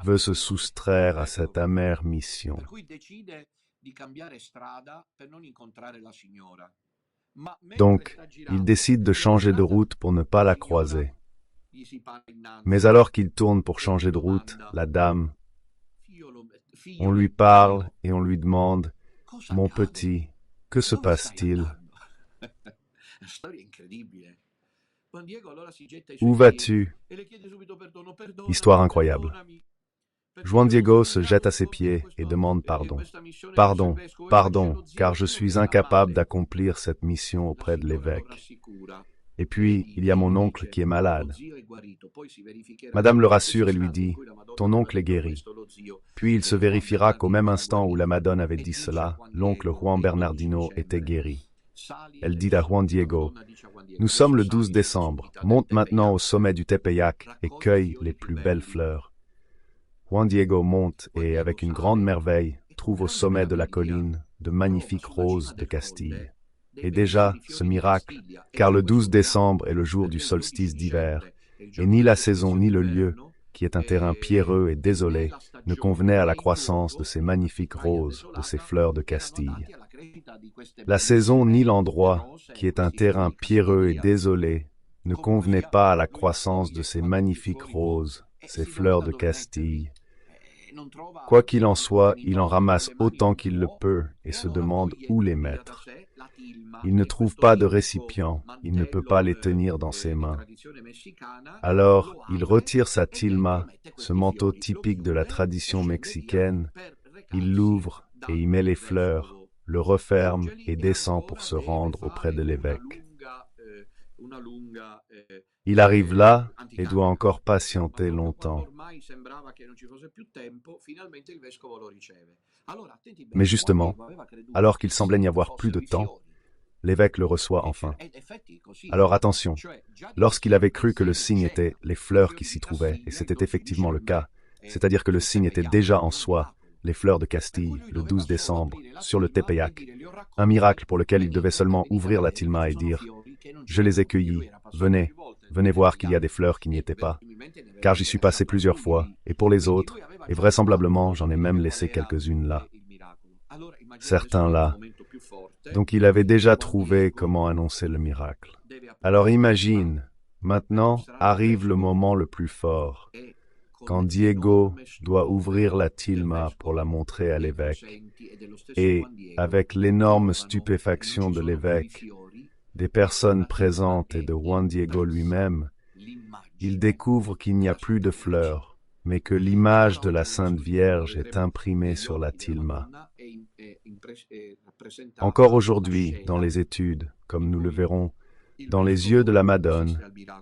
veut se soustraire à cette amère mission. Donc, il décide de changer de route pour ne pas la croiser. Mais alors qu'il tourne pour changer de route, la dame, on lui parle et on lui demande, « Mon petit, que se passe-t-il? Où vas-tu » Histoire incroyable. Juan Diego se jette à ses pieds et demande pardon. « Pardon, pardon, car je suis incapable d'accomplir cette mission auprès de l'évêque. Et puis, il y a mon oncle qui est malade. » Madame le rassure et lui dit, « Ton oncle est guéri. » Puis il se vérifiera qu'au même instant où la Madone avait dit cela, l'oncle Juan Bernardino était guéri. Elle dit à Juan Diego, « Nous sommes le 12 décembre, monte maintenant au sommet du Tepeyac et cueille les plus belles fleurs. » Juan Diego monte et, avec une grande merveille, trouve au sommet de la colline de magnifiques roses de Castille. Et déjà, ce miracle, car le 12 décembre est le jour du solstice d'hiver, et ni la saison ni le lieu, qui est un terrain pierreux et désolé, ne convenaient à la croissance de ces magnifiques roses, de ces fleurs de Castille. La saison ni l'endroit, qui est un terrain pierreux et désolé, ne convenait pas à la croissance de ces magnifiques roses, ces fleurs de Castille. Quoi qu'il en soit, il en ramasse autant qu'il le peut et se demande où les mettre. Il ne trouve pas de récipient, il ne peut pas les tenir dans ses mains. Alors, il retire sa tilma, ce manteau typique de la tradition mexicaine, il l'ouvre et y met les fleurs, le referme et descend pour se rendre auprès de l'évêque. Il arrive là et doit encore patienter longtemps. Mais justement, alors qu'il semblait n'y avoir plus de temps, l'évêque le reçoit enfin. Alors attention, lorsqu'il avait cru que le signe était les fleurs qui s'y trouvaient, et c'était effectivement le cas, c'est-à-dire que le signe était déjà en soi, les fleurs de Castille, le 12 décembre, sur le Tepeyac, un miracle pour lequel il devait seulement ouvrir la tilma et dire « Je les ai cueillis, venez, venez voir qu'il y a des fleurs qui n'y étaient pas, car j'y suis passé plusieurs fois, et pour les autres, et vraisemblablement j'en ai même laissé quelques-unes là. Certains là. » Donc il avait déjà trouvé comment annoncer le miracle. Alors imagine, maintenant arrive le moment le plus fort, quand Diego doit ouvrir la tilma pour la montrer à l'évêque, et, avec l'énorme stupéfaction de l'évêque, des personnes présentes et de Juan Diego lui-même, il découvre qu'il n'y a plus de fleurs, mais que l'image de la Sainte Vierge est imprimée sur la tilma. Encore aujourd'hui, dans les études, comme nous le verrons, dans les yeux de la Madone,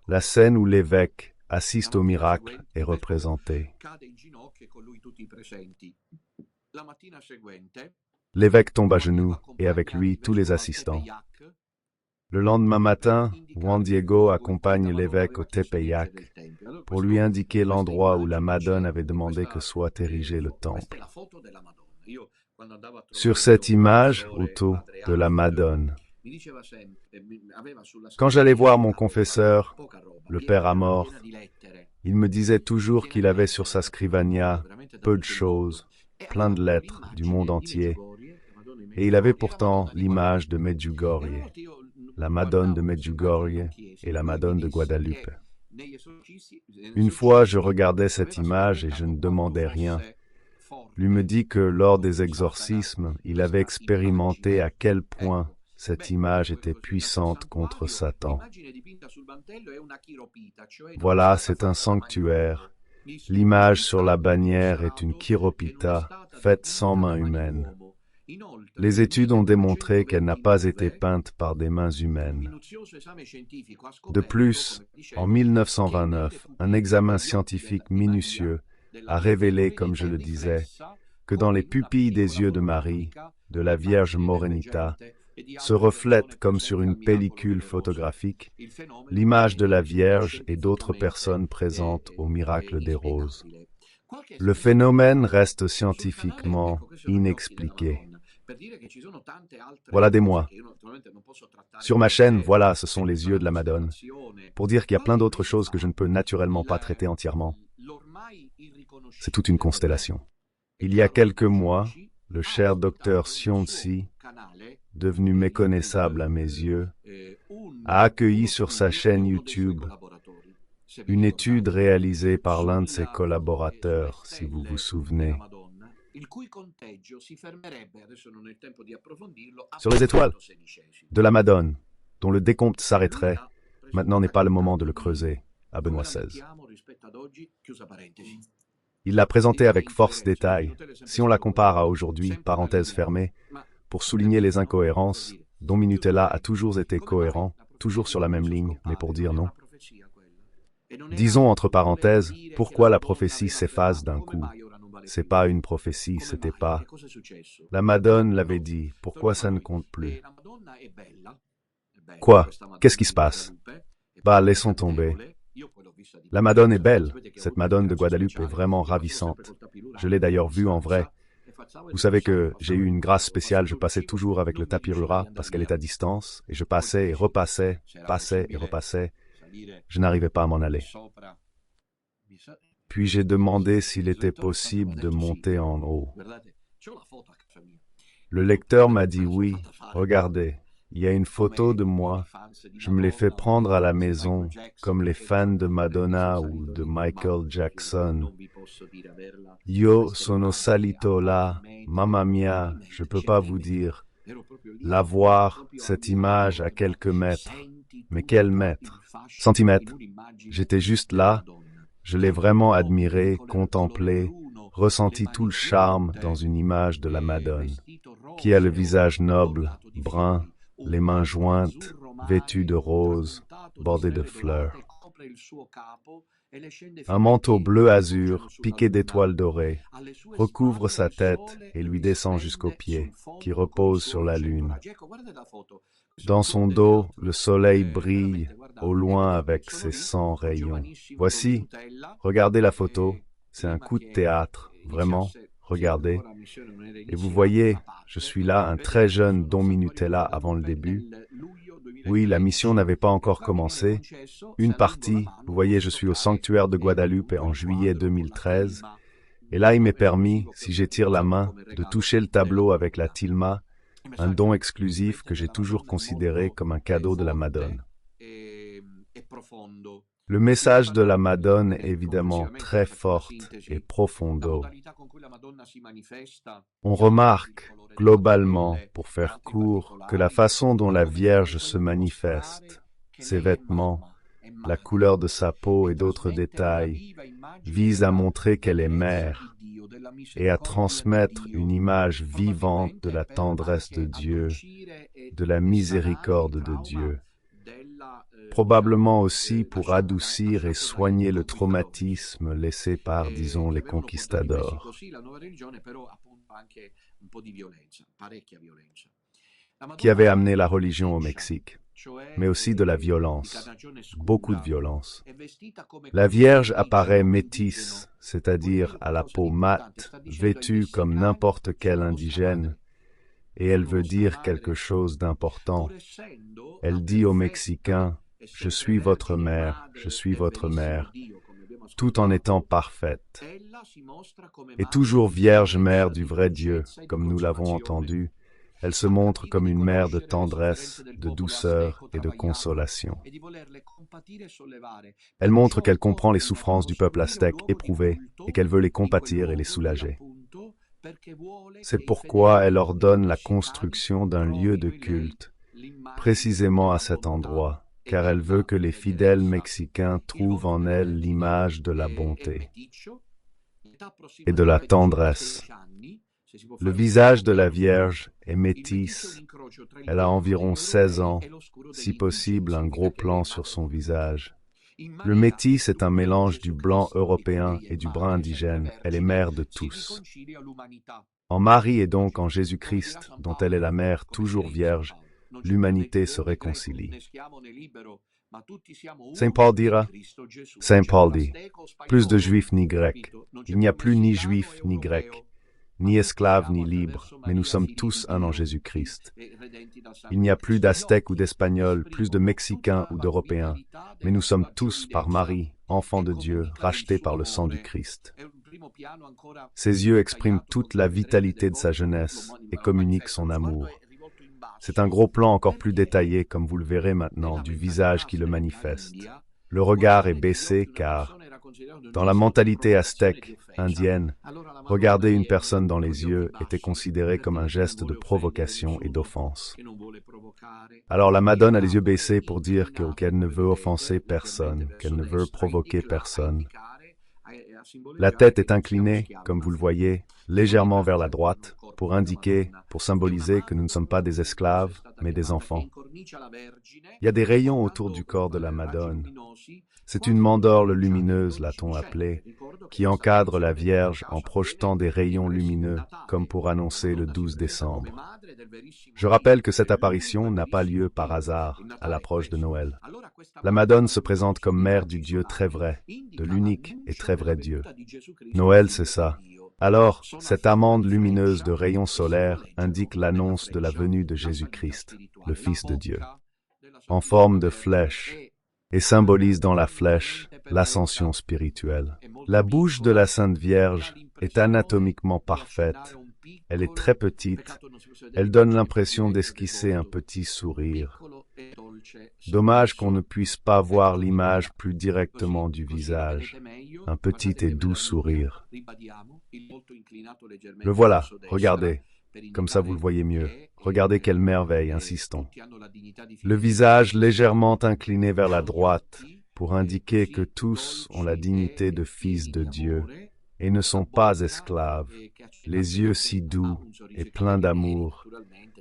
la scène où l'évêque assiste au miracle est représentée. L'évêque tombe à genoux et avec lui tous les assistants. Le lendemain matin, Juan Diego accompagne l'évêque au Tepeyac pour lui indiquer l'endroit où la Madone avait demandé que soit érigé le temple. Sur cette image, autour de la Madone, quand j'allais voir mon confesseur, le père Amor, il me disait toujours qu'il avait sur sa scrivania peu de choses, plein de lettres du monde entier, et il avait pourtant l'image de Medjugorje, la Madone de Medjugorje et la Madone de Guadalupe. Une fois, je regardais cette image et je ne demandais rien. Lui me dit que lors des exorcismes, il avait expérimenté à quel point cette image était puissante contre Satan. Voilà, c'est un sanctuaire. L'image sur la bannière est une chiropita faite sans main humaine. Les études ont démontré qu'elle n'a pas été peinte par des mains humaines. De plus, en 1929, un examen scientifique minutieux a révélé, comme je le disais, que dans les pupilles des yeux de Marie, de la Vierge Morenita, se reflète comme sur une pellicule photographique l'image de la Vierge et d'autres personnes présentes au miracle des roses. Le phénomène reste scientifiquement inexpliqué. Voilà des mois. Sur ma chaîne, voilà, ce sont les yeux de la Madone. Pour dire qu'il y a plein d'autres choses que je ne peux naturellement pas traiter entièrement. C'est toute une constellation. Il y a quelques mois, le cher docteur Sionzi, devenu méconnaissable à mes yeux, a accueilli sur sa chaîne YouTube une étude réalisée par l'un de ses collaborateurs, si vous vous souvenez, sur les étoiles de la Madone, dont le décompte s'arrêterait. Maintenant n'est pas le moment de le creuser, à Benoît XVI. Il l'a présentée avec force détail. Si on la compare à aujourd'hui, parenthèse fermée, pour souligner les incohérences, dont Minutella a toujours été cohérent, toujours sur la même ligne, mais pour dire non. Disons entre parenthèses, pourquoi la prophétie s'efface d'un coup? C'est pas une prophétie, c'était pas. La Madone l'avait dit, pourquoi ça ne compte plus? Quoi? Qu'est-ce qui se passe? Bah, laissons tomber. La Madone est belle. Cette Madone de Guadalupe est vraiment ravissante. Je l'ai d'ailleurs vue en vrai. Vous savez que j'ai eu une grâce spéciale, je passais toujours avec le tapirura parce qu'elle est à distance, et je passais et repassais, passais et repassais. Je n'arrivais pas à m'en aller. Puis j'ai demandé s'il était possible de monter en haut. Le lecteur m'a dit oui, regardez, il y a une photo de moi, je me l'ai fait prendre à la maison, comme les fans de Madonna ou de Michael Jackson. Io sono salito là, mamma mia, je peux pas vous dire. La voir, cette image à quelques mètres. Mais quels mètres? Centimètres. J'étais juste là, je l'ai vraiment admiré, contemplé, ressenti tout le charme dans une image de la Madone, qui a le visage noble, brun, les mains jointes, vêtue de rose, bordée de fleurs. Un manteau bleu azur, piqué d'étoiles dorées, recouvre sa tête et lui descend jusqu'aux pieds, qui reposent sur la lune. Dans son dos, le soleil brille au loin avec ses 100 rayons. Voici, regardez la photo, c'est un coup de théâtre, vraiment, regardez. Et vous voyez, je suis là, un très jeune Don Minutella avant le début. Oui, la mission n'avait pas encore commencé. Une partie, vous voyez, je suis au sanctuaire de Guadalupe en juillet 2013. Et là, il m'est permis, si j'étire la main, de toucher le tableau avec la tilma, un don exclusif que j'ai toujours considéré comme un cadeau de la Madone. Le message de la Madone est évidemment très forte et profondo. On remarque, globalement, pour faire court, que la façon dont la Vierge se manifeste, ses vêtements, la couleur de sa peau et d'autres détails, vise à montrer qu'elle est mère et à transmettre une image vivante de la tendresse de Dieu, de la miséricorde de Dieu. Probablement aussi pour adoucir et soigner le traumatisme laissé par, disons, les conquistadors. Qui avait amené la religion au Mexique. mais aussi de la violence, beaucoup de violence. La Vierge apparaît métisse, c'est-à-dire à la peau mate, vêtue comme n'importe quel indigène, et elle veut dire quelque chose d'important. Elle dit aux Mexicains, « Je suis votre mère, je suis votre mère », tout en étant parfaite. Et toujours Vierge Mère du vrai Dieu, comme nous l'avons entendu, elle se montre comme une mère de tendresse, de douceur et de consolation. Elle montre qu'elle comprend les souffrances du peuple aztèque éprouvé et qu'elle veut les compatir et les soulager. C'est pourquoi elle ordonne la construction d'un lieu de culte, précisément à cet endroit, car elle veut que les fidèles mexicains trouvent en elle l'image de la bonté et de la tendresse. Le visage de la Vierge est métisse. Elle a environ 16 ans, si possible un gros plan sur son visage. Le métis est un mélange du blanc européen et du brun indigène. Elle est mère de tous. En Marie et donc en Jésus-Christ, dont elle est la mère toujours vierge, l'humanité se réconcilie. Saint Paul dira, Saint Paul dit, plus de juifs ni grecs. Il n'y a plus ni juifs ni grecs, ni esclaves ni libres, mais nous sommes tous un en Jésus-Christ. Il n'y a plus d'Aztèques ou d'Espagnols, plus de Mexicains ou d'Européens, mais nous sommes tous, par Marie, enfants de Dieu, rachetés par le sang du Christ. Ses yeux expriment toute la vitalité de sa jeunesse et communiquent son amour. C'est un gros plan encore plus détaillé, comme vous le verrez maintenant, du visage qui le manifeste. Le regard est baissé car, dans la mentalité aztèque, indienne, regarder une personne dans les yeux était considéré comme un geste de provocation et d'offense. Alors la Madone a les yeux baissés pour dire qu'elle ne veut offenser personne, qu'elle ne veut provoquer personne. La tête est inclinée, comme vous le voyez, légèrement vers la droite, pour indiquer, pour symboliser que nous ne sommes pas des esclaves, mais des enfants. Il y a des rayons autour du corps de la Madone. C'est une mandorle lumineuse, l'a-t-on appelée, qui encadre la Vierge en projetant des rayons lumineux, comme pour annoncer le 12 décembre. Je rappelle que cette apparition n'a pas lieu par hasard, à l'approche de Noël. La Madone se présente comme mère du Dieu très vrai, de l'unique et très vrai Dieu. Noël, c'est ça. Alors, cette amande lumineuse de rayons solaires indique l'annonce de la venue de Jésus-Christ, le Fils de Dieu, en forme de flèche, et symbolise dans la flèche l'ascension spirituelle. La bouche de la Sainte Vierge est anatomiquement parfaite. Elle est très petite. Elle donne l'impression d'esquisser un petit sourire. Dommage qu'on ne puisse pas voir l'image plus directement du visage. Un petit et doux sourire. Le voilà, regardez. Comme ça vous le voyez mieux. Regardez quelle merveille, insistons. Le visage légèrement incliné vers la droite pour indiquer que tous ont la dignité de fils de Dieu et ne sont pas esclaves. Les yeux si doux et pleins d'amour,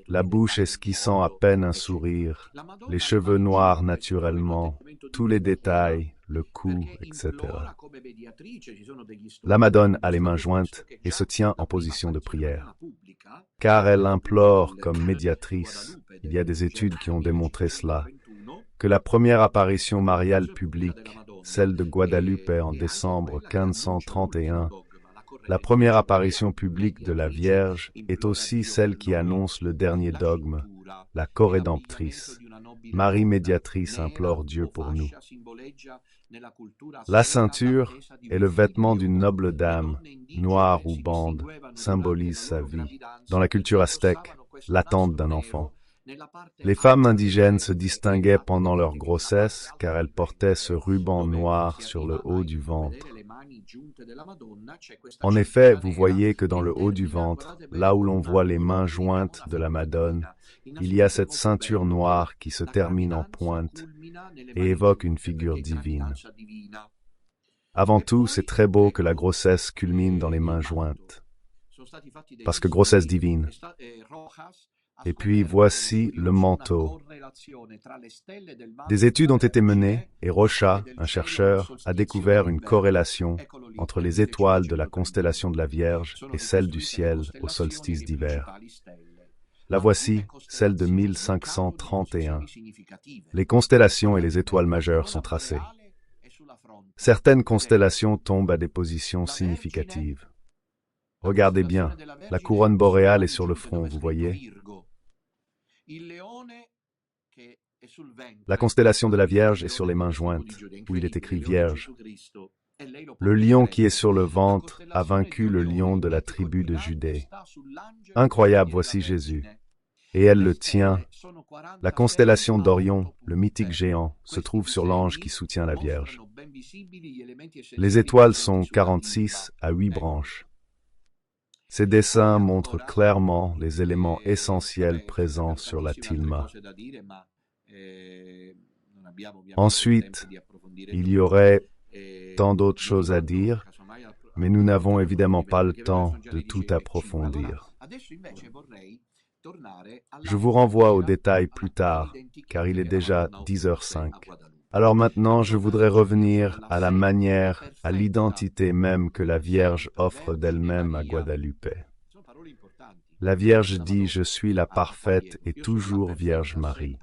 la bouche esquissant à peine un sourire, les cheveux noirs naturellement, tous les détails, le cou, etc. La Madone a les mains jointes et se tient en position de prière, car elle implore comme médiatrice, il y a des études qui ont démontré cela, que la première apparition mariale publique, celle de Guadalupe en décembre 1531, la première apparition publique de la Vierge est aussi celle qui annonce le dernier dogme, la corédemptrice. Marie médiatrice implore Dieu pour nous. La ceinture est le vêtement d'une noble dame, noire ou bande, symbolise sa vie. Dans la culture aztèque, l'attente d'un enfant. Les femmes indigènes se distinguaient pendant leur grossesse car elles portaient ce ruban noir sur le haut du ventre. En effet, vous voyez que dans le haut du ventre, là où l'on voit les mains jointes de la Madone, il y a cette ceinture noire qui se termine en pointe et évoque une figure divine. Avant tout, c'est très beau que la grossesse culmine dans les mains jointes, parce que grossesse divine. Et puis voici le manteau. Des études ont été menées et Rocha, un chercheur, a découvert une corrélation entre les étoiles de la constellation de la Vierge et celles du ciel au solstice d'hiver. La voici, celle de 1531. Les constellations et les étoiles majeures sont tracées. Certaines constellations tombent à des positions significatives. Regardez bien, la couronne boréale est sur le front, vous voyez? La constellation de la Vierge est sur les mains jointes, où il est écrit Vierge. Le lion qui est sur le ventre a vaincu le lion de la tribu de Judée. Incroyable, voici Jésus. Et elle le tient. La constellation d'Orion, le mythique géant, se trouve sur l'ange qui soutient la Vierge. Les étoiles sont 46 à 8 branches. Ces dessins montrent clairement les éléments essentiels présents sur la tilma. Ensuite, il y aurait tant d'autres choses à dire, mais nous n'avons évidemment pas le temps de tout approfondir. Je vous renvoie aux détails plus tard, car il est déjà 10h05. Alors maintenant, je voudrais revenir à la manière, à l'identité même que la Vierge offre d'elle-même à Guadalupe. La Vierge dit « Je suis la parfaite et toujours Vierge Marie ».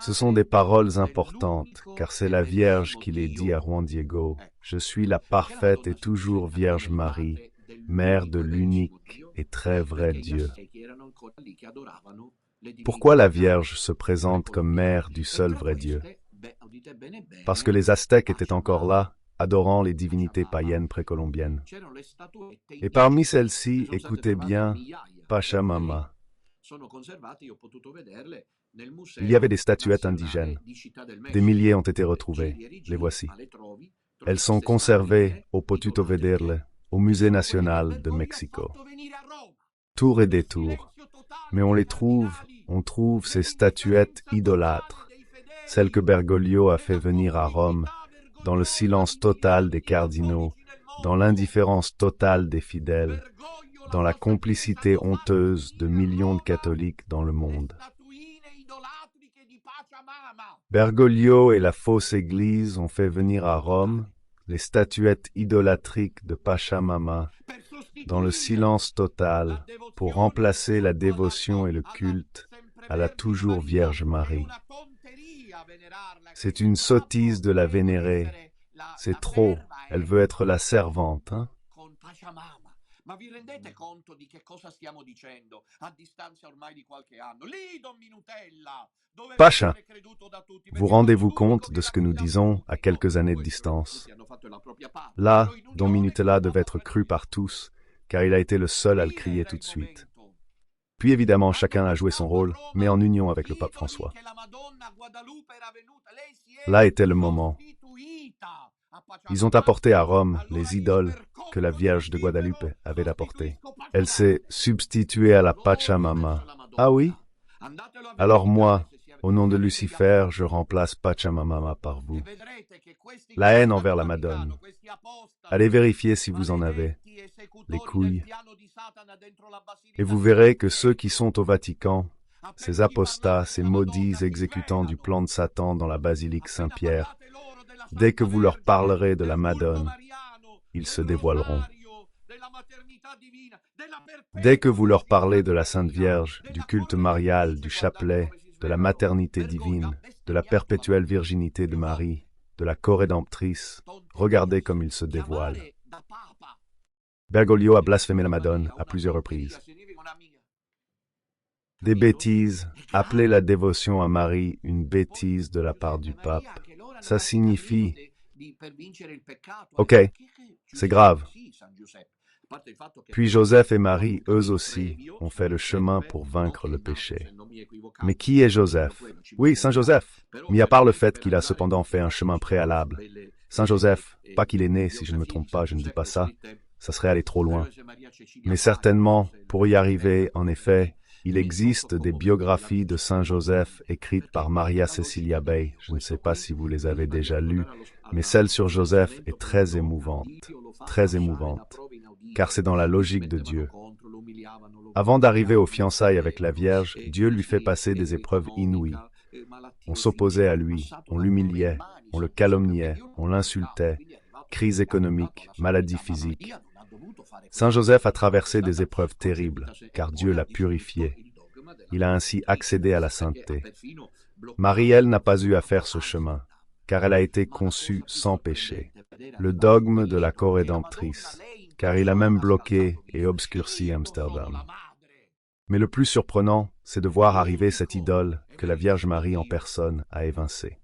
Ce sont des paroles importantes, car c'est la Vierge qui les dit à Juan Diego « Je suis la parfaite et toujours Vierge Marie, mère de l'unique et très vrai Dieu ». Pourquoi la Vierge se présente comme mère du seul vrai Dieu? Parce que les Aztèques étaient encore là, adorant les divinités païennes précolombiennes. Et parmi celles-ci, écoutez bien, Pachamama. Il y avait des statuettes indigènes. Des milliers ont été retrouvées. Les voici. Elles sont conservées au Potuto Vederle, au Musée national de Mexico. Tour et détour. Mais on trouve ces statuettes idolâtres, celles que Bergoglio a fait venir à Rome, dans le silence total des cardinaux, dans l'indifférence totale des fidèles, dans la complicité honteuse de millions de catholiques dans le monde. Bergoglio et la fausse Église ont fait venir à Rome les statuettes idolâtriques de Pachamama dans le silence total pour remplacer la dévotion et le culte à la toujours Vierge Marie. C'est une sottise de la vénérer. C'est trop. Elle veut être la servante, hein? Ma vi rendete conto di che cosa stiamo dicendo a distanza ormai di qualche anno? Lì, Don Minutella, dove Pacha, vous rendez-vous compte de ce que nous disons à quelques années de distance? Là, Don Minutella devait être cru par tous, car il a été le seul à le crier tout de suite. Puis évidemment, chacun a joué son rôle, mais en union avec le pape François. Là était le moment. Ils ont apporté à Rome les idoles que la Vierge de Guadalupe avait apportées. Elle s'est substituée à la Pachamama. Ah oui? Alors moi, au nom de Lucifer, je remplace Pachamama par vous. La haine envers la Madone. Allez vérifier si vous en avez. Les couilles. Et vous verrez que ceux qui sont au Vatican, ces apostats, ces maudits exécutants du plan de Satan dans la basilique Saint-Pierre, dès que vous leur parlerez de la Madone, ils se dévoileront. Dès que vous leur parlez de la Sainte Vierge, du culte marial, du chapelet, de la maternité divine, de la perpétuelle virginité de Marie, de la corédemptrice, regardez comme ils se dévoilent. Bergoglio a blasphémé la Madone à plusieurs reprises. Des bêtises, appelez la dévotion à Marie une bêtise de la part du pape. Ça signifie... Ok, c'est grave. Puis Joseph et Marie, eux aussi, ont fait le chemin pour vaincre le péché. Mais qui est Joseph? Oui, Saint Joseph, mis à part le fait qu'il a cependant fait un chemin préalable. Saint Joseph, pas qu'il est né, si je ne me trompe pas, je ne dis pas ça, ça serait aller trop loin. Mais certainement, pour y arriver, en effet, il existe des biographies de Saint Joseph écrites par Maria Cecilia Bey. Je ne sais pas si vous les avez déjà lues, mais celle sur Joseph est très émouvante, car c'est dans la logique de Dieu. Avant d'arriver aux fiançailles avec la Vierge, Dieu lui fait passer des épreuves inouïes. On s'opposait à lui, on l'humiliait, on le calomniait, on l'insultait, crise économique, maladie physique. Saint Joseph a traversé des épreuves terribles, car Dieu l'a purifié. Il a ainsi accédé à la sainteté. Marie, elle, n'a pas eu à faire ce chemin, car elle a été conçue sans péché. Le dogme de la corédemptrice, car il a même bloqué et obscurci Amsterdam. Mais le plus surprenant, c'est de voir arriver cette idole que la Vierge Marie en personne a évincée.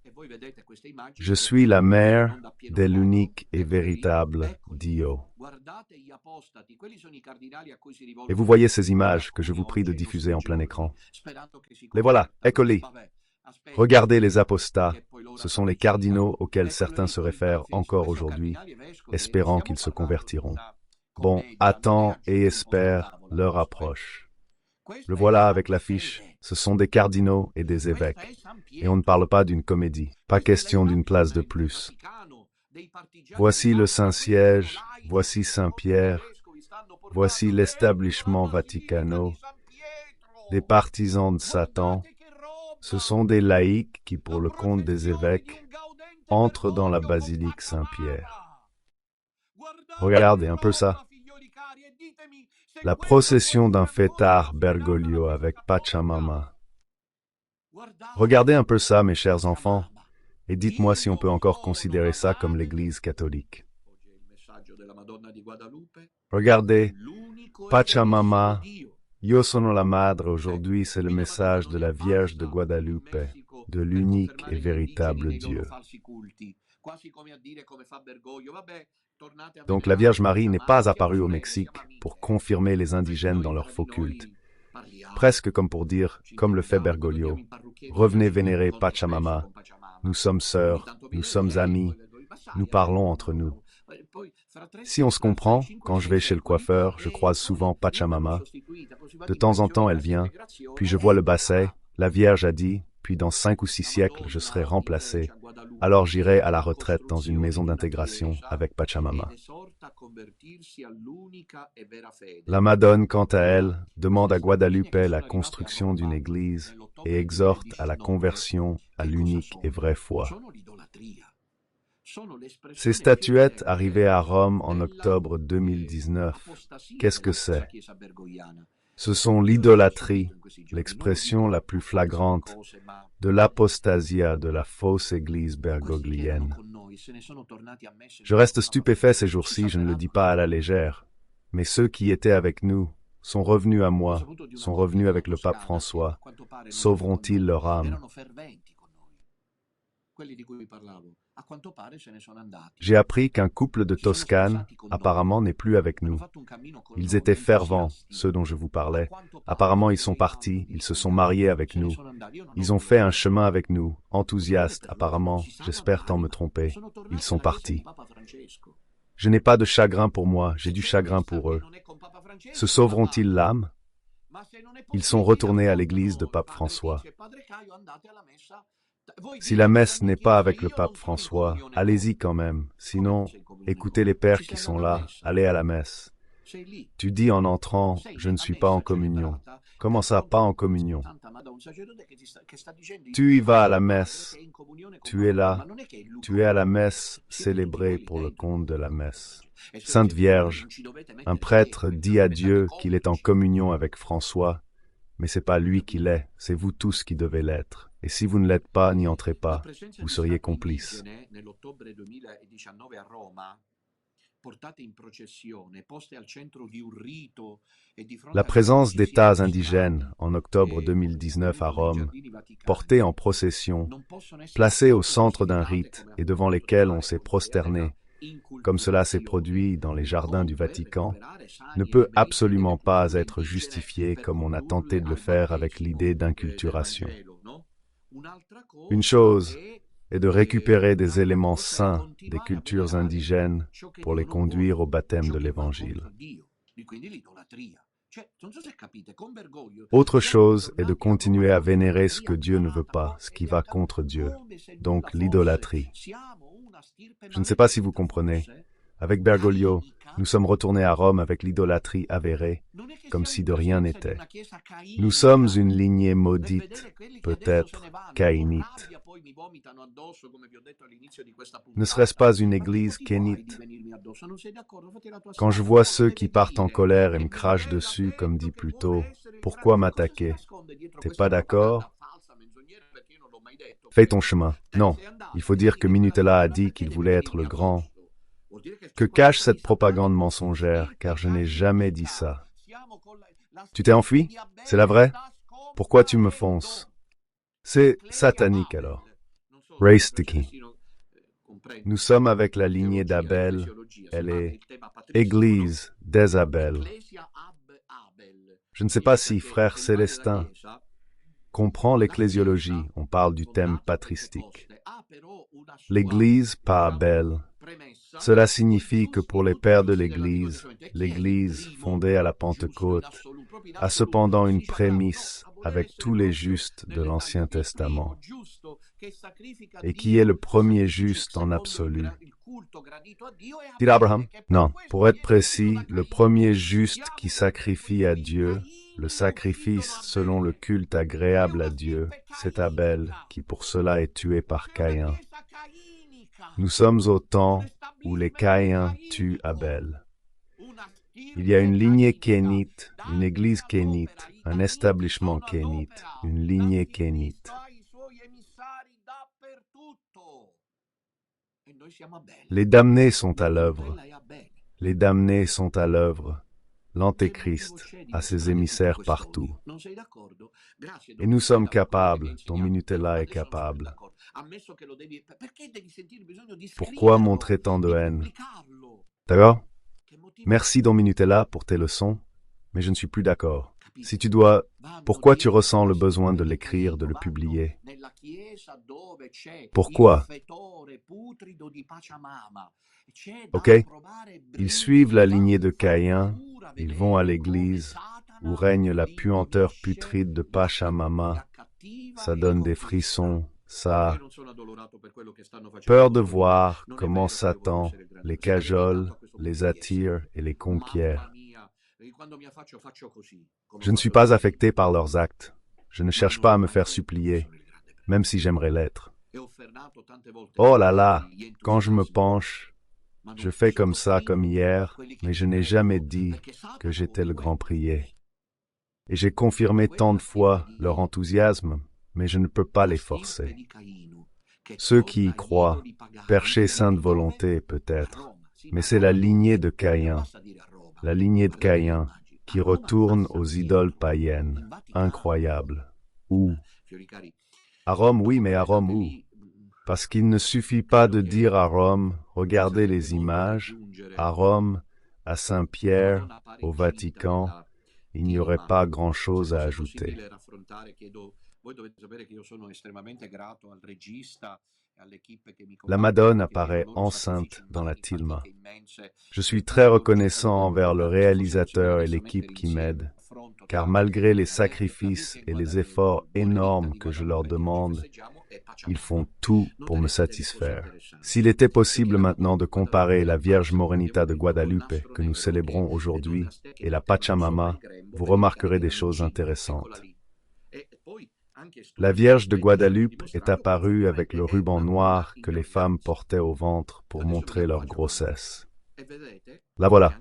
Je suis la mère de l'unique et véritable Dio. Et vous voyez ces images que je vous prie de diffuser en plein écran. Les voilà, ecco-les. Regardez les apostats, ce sont les cardinaux auxquels certains se réfèrent encore aujourd'hui, espérant qu'ils se convertiront. Bon, attends et espère leur approche. Le voilà avec l'affiche, ce sont des cardinaux et des évêques. Et on ne parle pas d'une comédie, pas question d'une place de plus. Voici le Saint-Siège, voici Saint-Pierre, voici l'Establishment Vaticano, des partisans de Satan. Ce sont des laïcs qui, pour le compte des évêques, entrent dans la basilique Saint-Pierre. Regardez un peu ça. La procession d'un fêtard Bergoglio avec Pachamama. Regardez un peu ça, mes chers enfants, et dites-moi si on peut encore considérer ça comme l'Église catholique. Regardez, Pachamama, Yo sono la madre, aujourd'hui c'est le message de la Vierge de Guadalupe, de l'unique et véritable Dieu. Donc la Vierge Marie n'est pas apparue au Mexique pour confirmer les indigènes dans leur faux culte. Presque comme pour dire, comme le fait Bergoglio, revenez vénérer Pachamama, nous sommes sœurs, nous sommes amis, nous parlons entre nous. Si on se comprend, quand je vais chez le coiffeur, je croise souvent Pachamama. De temps en temps, elle vient, puis je vois le basset, la Vierge a dit, puis dans 5 ou 6 siècles, je serai remplacé. Alors j'irai à la retraite dans une maison d'intégration avec Pachamama. La Madone, quant à elle, demande à Guadalupe la construction d'une église et exhorte à la conversion à l'unique et vraie foi. Ces statuettes arrivées à Rome en octobre 2019, qu'est-ce que c'est? Ce sont l'idolâtrie, l'expression la plus flagrante de l'apostasia de la fausse église bergoglienne. Je reste stupéfait ces jours-ci, je ne le dis pas à la légère, mais ceux qui étaient avec nous sont revenus à moi, sont revenus avec le pape François. Sauveront-ils leur âme? J'ai appris qu'un couple de Toscane, apparemment, n'est plus avec nous. Ils étaient fervents, ceux dont je vous parlais. Apparemment, ils sont partis, ils se sont mariés avec nous. Ils ont fait un chemin avec nous, enthousiastes, apparemment, j'espère tant me tromper. Ils sont partis. Je n'ai pas de chagrin pour moi, j'ai du chagrin pour eux. Se sauveront-ils l'âme? Ils sont retournés à l'église de Pape François. Si la messe n'est pas avec le pape François, allez-y quand même. Sinon, écoutez les pères qui sont là, allez à la messe. Tu dis en entrant, je ne suis pas en communion. Comment ça, pas en communion? Tu y vas à la messe. Tu es là. Tu es à la messe, célébrée pour le compte de la messe. Sainte Vierge, un prêtre dit à Dieu qu'il est en communion avec François, mais c'est pas lui qui l'est, c'est vous tous qui devez l'être. Et si vous ne l'êtes pas, n'y entrez pas, vous seriez complices. La présence d'États indigènes en octobre 2019 à Rome, portés en procession, placés au centre d'un rite et devant lesquels on s'est prosterné, comme cela s'est produit dans les jardins du Vatican, ne peut absolument pas être justifié comme on a tenté de le faire avec l'idée d'inculturation. Une chose est de récupérer des éléments saints des cultures indigènes pour les conduire au baptême de l'Évangile. Autre chose est de continuer à vénérer ce que Dieu ne veut pas, ce qui va contre Dieu, donc l'idolâtrie. Je ne sais pas si vous comprenez. Avec Bergoglio, nous sommes retournés à Rome avec l'idolâtrie avérée, comme si de rien n'était. Nous sommes une lignée maudite, peut-être caïnite. Ne serait-ce pas une église kénite? Quand je vois ceux qui partent en colère et me crachent dessus, comme dit plus tôt, pourquoi m'attaquer? T'es pas d'accord? Fais ton chemin. Non, il faut dire que Minutella a dit qu'il voulait être le grand. Que cache cette propagande mensongère, car je n'ai jamais dit ça. Tu t'es enfui? C'est la vraie? Pourquoi tu me fonces? C'est satanique alors. Ray Sticky. Nous sommes avec la lignée d'Abel. Elle est Église des Abel. Je ne sais pas si frère Célestin comprend l'ecclésiologie. On parle du thème patristique. L'Église par Abel. Cela signifie que pour les pères de l'Église fondée à la Pentecôte a cependant une prémisse avec tous les justes de l'Ancien Testament, et qui est le premier juste en absolu. Dit Abraham? Non, pour être précis, le premier juste qui sacrifie à Dieu, le sacrifice selon le culte agréable à Dieu, c'est Abel, qui pour cela est tué par Caïn. Nous sommes au temps où les Caïns tuent Abel. Il y a une lignée kénite, une église kénite, un établissement kénite, une lignée kénite. Les damnés sont à l'œuvre. Les damnés sont à l'œuvre. L'Antéchrist a ses émissaires partout. Et nous sommes capables, dont Minutella est capable. Pourquoi montrer tant de haine? D'accord? Merci, Don Minutella, pour tes leçons, mais je ne suis plus d'accord. Si tu dois, pourquoi tu ressens le besoin de l'écrire, de le publier? Pourquoi? Ok? Ils suivent la lignée de Caïn, ils vont à l'église, où règne la puanteur putride de Pachamama. Ça donne des frissons, ça... Peur de voir comment Satan les cajole, les attire et les conquiert. Je ne suis pas affecté par leurs actes. Je ne cherche pas à me faire supplier, même si j'aimerais l'être. Oh là là, quand je me penche, je fais comme ça, comme hier, mais je n'ai jamais dit que j'étais le grand prié. Et j'ai confirmé tant de fois leur enthousiasme, mais je ne peux pas les forcer. Ceux qui y croient, perchés sainte volonté peut-être, mais c'est la lignée de Caïn, qui retourne aux idoles païennes, incroyable. Où? À Rome, oui, mais à Rome où? Parce qu'il ne suffit pas de dire à Rome, regardez les images, à Rome, à Saint-Pierre, au Vatican, il n'y aurait pas grand-chose à ajouter. La Madone apparaît enceinte dans la tilma. Je suis très reconnaissant envers le réalisateur et l'équipe qui m'aident, car malgré les sacrifices et les efforts énormes que je leur demande, ils font tout pour me satisfaire. S'il était possible maintenant de comparer la Vierge Morenita de Guadalupe que nous célébrons aujourd'hui et la Pachamama, vous remarquerez des choses intéressantes. La Vierge de Guadalupe est apparue avec le ruban noir que les femmes portaient au ventre pour montrer leur grossesse. La voilà.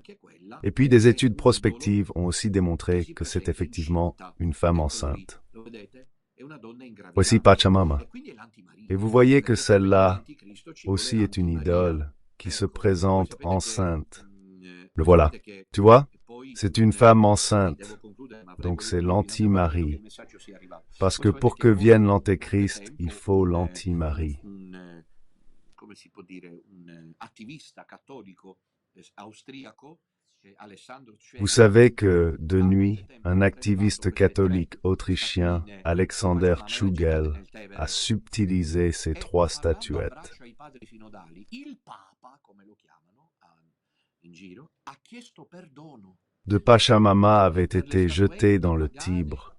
Et puis des études prospectives ont aussi démontré que c'est effectivement une femme enceinte. Voici Pachamama. Et vous voyez que celle-là aussi est une idole qui se présente enceinte. Le voilà. Tu vois? C'est une femme enceinte. Donc c'est l'anti-Marie. Parce que pour que vienne l'Antéchrist, il faut l'anti-Marie. Vous savez que, de nuit, un activiste catholique autrichien, Alexander Tschugel, a subtilisé ces 3 statuettes. De Pachamama avait été jeté dans le Tibre,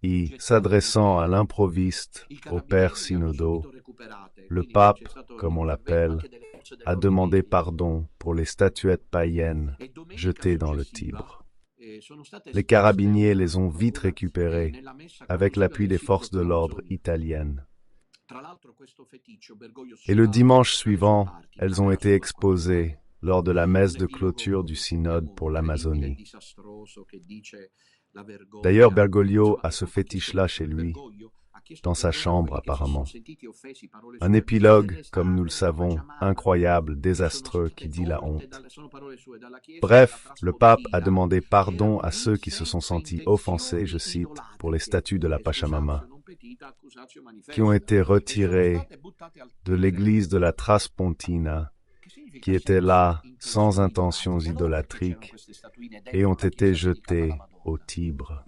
et, s'adressant à l'improviste, au père synodaux, le pape, comme on l'appelle, a demandé pardon pour les statuettes païennes jetées dans le Tibre. Les carabiniers les ont vite récupérées avec l'appui des forces de l'ordre italiennes. Et le dimanche suivant, elles ont été exposées lors de la messe de clôture du synode pour l'Amazonie. D'ailleurs, Bergoglio a ce fétiche-là chez lui, dans sa chambre apparemment. Un épilogue, comme nous le savons, incroyable, désastreux, qui dit la honte. Bref, le pape a demandé pardon à ceux qui se sont sentis offensés, je cite, pour les statues de la Pachamama, qui ont été retirées de l'église de la Traspontina, qui était là sans intentions idolâtriques, et ont été jetées au Tibre.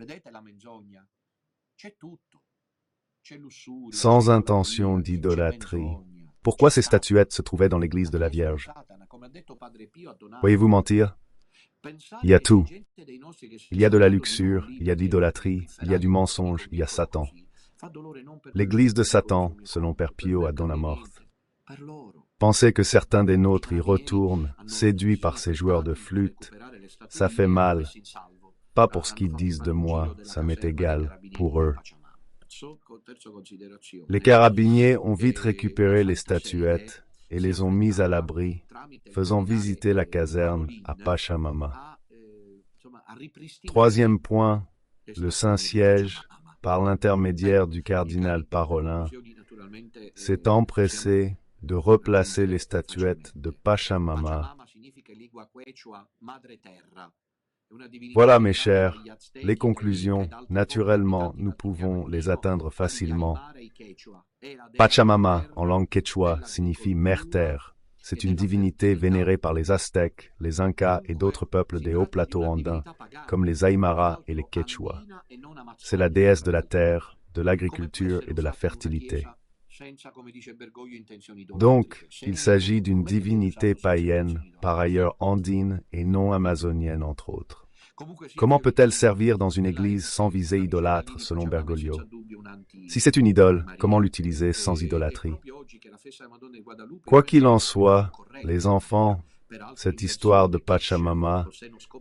Sans intention d'idolâtrie. Pourquoi ces statuettes se trouvaient dans l'église de la Vierge? Voyez-vous mentir? Il y a tout. Il y a de la luxure, il y a de l'idolâtrie, il y a du mensonge, il y a Satan. L'église de Satan, selon Père Pio à Donnamorte. Penser que certains des nôtres y retournent, séduits par ces joueurs de flûte, ça fait mal. Pas pour ce qu'ils disent de moi, ça m'est égal, pour eux. Les carabiniers ont vite récupéré les statuettes et les ont mises à l'abri, faisant visiter la caserne à Pachamama. Troisième point, le Saint-Siège, par l'intermédiaire du cardinal Parolin, s'est empressé de replacer les statuettes de Pachamama. Voilà, mes chers, les conclusions. Naturellement, nous pouvons les atteindre facilement. Pachamama, en langue quechua, signifie mère-terre. C'est une divinité vénérée par les Aztèques, les Incas et d'autres peuples des hauts plateaux andins, comme les Aymara et les Quechua. C'est la déesse de la terre, de l'agriculture et de la fertilité. Donc, il s'agit d'une divinité païenne, par ailleurs andine et non amazonienne entre autres. Comment peut-elle servir dans une église sans visée idolâtre, selon Bergoglio? Si c'est une idole, comment l'utiliser sans idolâtrie? Quoi qu'il en soit, les enfants, cette histoire de Pachamama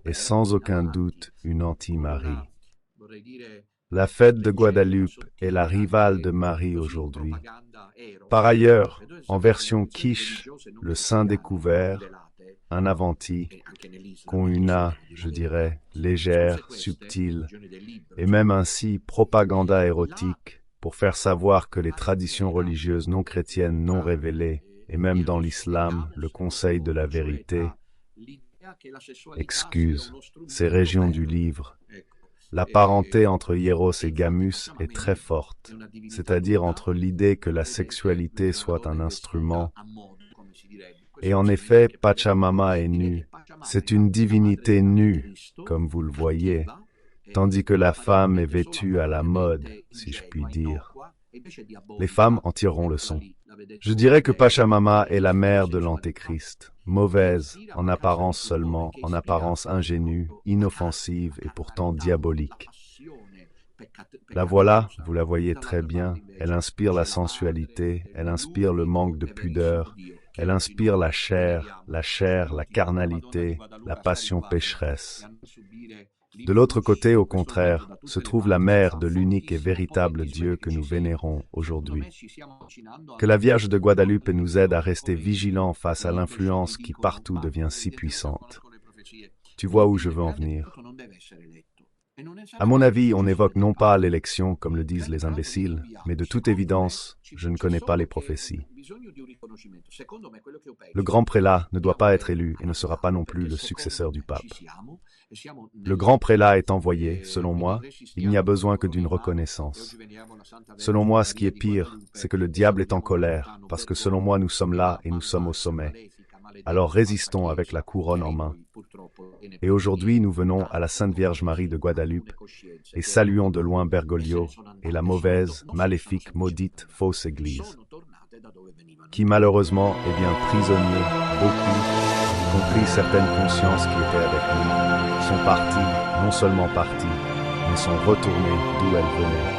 est sans aucun doute une anti-Marie. La fête de Guadeloupe est la rivale de Marie aujourd'hui. Par ailleurs, en version quiche, le Saint découvert, un avanti, qu'ont une âme, je dirais, légère, subtile, et même ainsi propaganda érotique, pour faire savoir que les traditions religieuses non chrétiennes non révélées, et même dans l'islam, le conseil de la vérité, excuse, ces régions du livre. La parenté entre Hieros et Gamus est très forte, c'est-à-dire entre l'idée que la sexualité soit un instrument. Et en effet, Pachamama est nue. C'est une divinité nue, comme vous le voyez, tandis que la femme est vêtue à la mode, si je puis dire. Les femmes en tireront leçon. Je dirais que Pachamama est la mère de l'Antéchrist, mauvaise, en apparence seulement, en apparence ingénue, inoffensive et pourtant diabolique. La voilà, vous la voyez très bien, elle inspire la sensualité, elle inspire le manque de pudeur, elle inspire la chair, la carnalité, la passion pécheresse. De l'autre côté, au contraire, se trouve la mère de l'unique et véritable Dieu que nous vénérons aujourd'hui. Que la Vierge de Guadeloupe nous aide à rester vigilants face à l'influence qui partout devient si puissante. Tu vois où je veux en venir. À mon avis, on évoque non pas l'élection, comme le disent les imbéciles, mais de toute évidence, je ne connais pas les prophéties. Le grand prélat ne doit pas être élu et ne sera pas non plus le successeur du pape. Le grand prélat est envoyé, selon moi, il n'y a besoin que d'une reconnaissance. Selon moi, ce qui est pire, c'est que le diable est en colère, parce que selon moi, nous sommes là et nous sommes au sommet. Alors résistons avec la couronne en main. Et aujourd'hui, nous venons à la Sainte Vierge Marie de Guadeloupe et saluons de loin Bergoglio et la mauvaise, maléfique, maudite, fausse Église, qui malheureusement est bien prisonnier, beaucoup, y compris certaines consciences qui étaient avec nous, sont parties, non seulement parties, mais sont retournées d'où elles venaient.